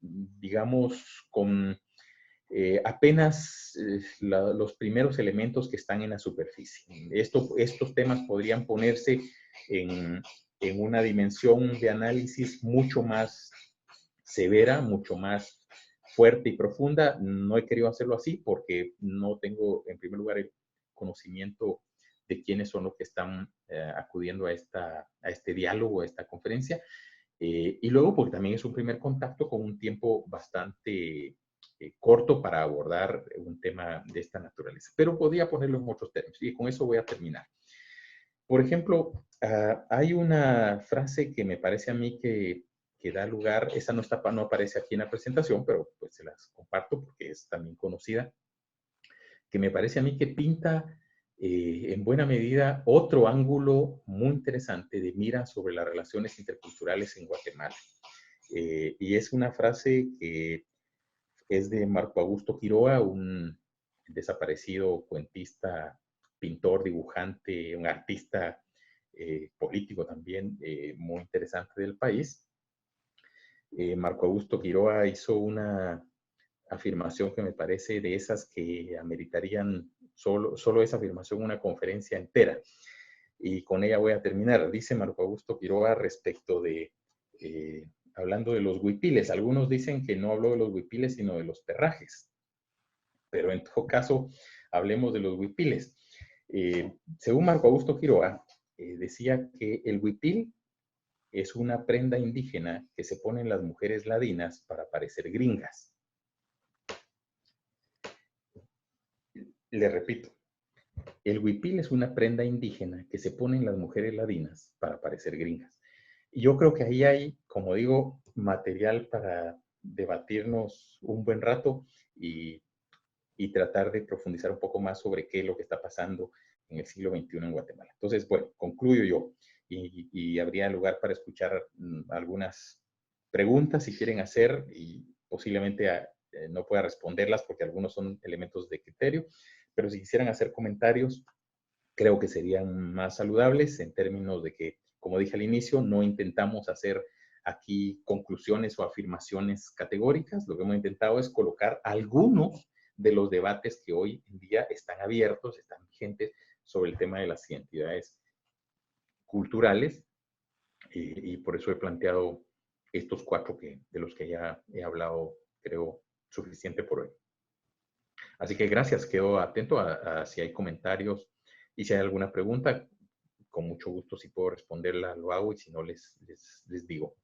digamos, con apenas los primeros elementos que están en la superficie. Estos temas podrían ponerse en una dimensión de análisis mucho más severa, mucho más fuerte y profunda. No he querido hacerlo así porque no tengo, en primer lugar, el conocimiento de quiénes son los que están acudiendo a este diálogo, a esta conferencia. Y luego, porque también es un primer contacto con un tiempo bastante corto para abordar un tema de esta naturaleza. Pero podría ponerlo en otros términos y con eso voy a terminar. Por ejemplo, hay una frase que me parece a mí que da lugar, esa no aparece aquí en la presentación, pero pues se las comparto porque es también conocida, que me parece a mí que pinta en buena medida otro ángulo muy interesante de mira sobre las relaciones interculturales en Guatemala. Y es una frase que es de Marco Augusto Quiroga, un desaparecido cuentista, pintor, dibujante, un artista político también muy interesante del país. Marco Augusto Quiroga hizo una afirmación que me parece de esas que ameritarían solo esa afirmación una conferencia entera. Y con ella voy a terminar. Dice Marco Augusto Quiroga respecto de, hablando de los huipiles. Algunos dicen que no habló de los huipiles, sino de los perrajes. Pero en todo caso, hablemos de los huipiles. Según Marco Augusto Quiroga, decía que el huipil es una prenda indígena que se ponen las mujeres ladinas para parecer gringas. Le repito, el huipil es una prenda indígena que se ponen las mujeres ladinas para parecer gringas. Y yo creo que ahí hay, como digo, material para debatirnos un buen rato y tratar de profundizar un poco más sobre qué es lo que está pasando en el siglo XXI en Guatemala. Entonces, bueno, concluyo yo y habría lugar para escuchar algunas preguntas si quieren hacer y posiblemente no pueda responderlas porque algunos son elementos de criterio, pero si quisieran hacer comentarios, creo que serían más saludables en términos de que, como dije al inicio, no intentamos hacer aquí conclusiones o afirmaciones categóricas. Lo que hemos intentado es colocar algunos de los debates que hoy en día están abiertos, están vigentes sobre el tema de las identidades culturales y por eso he planteado estos cuatro de los que ya he hablado, creo, suficiente por hoy. Así que gracias, quedo atento a si hay comentarios y si hay alguna pregunta, con mucho gusto si puedo responderla lo hago y si no les digo.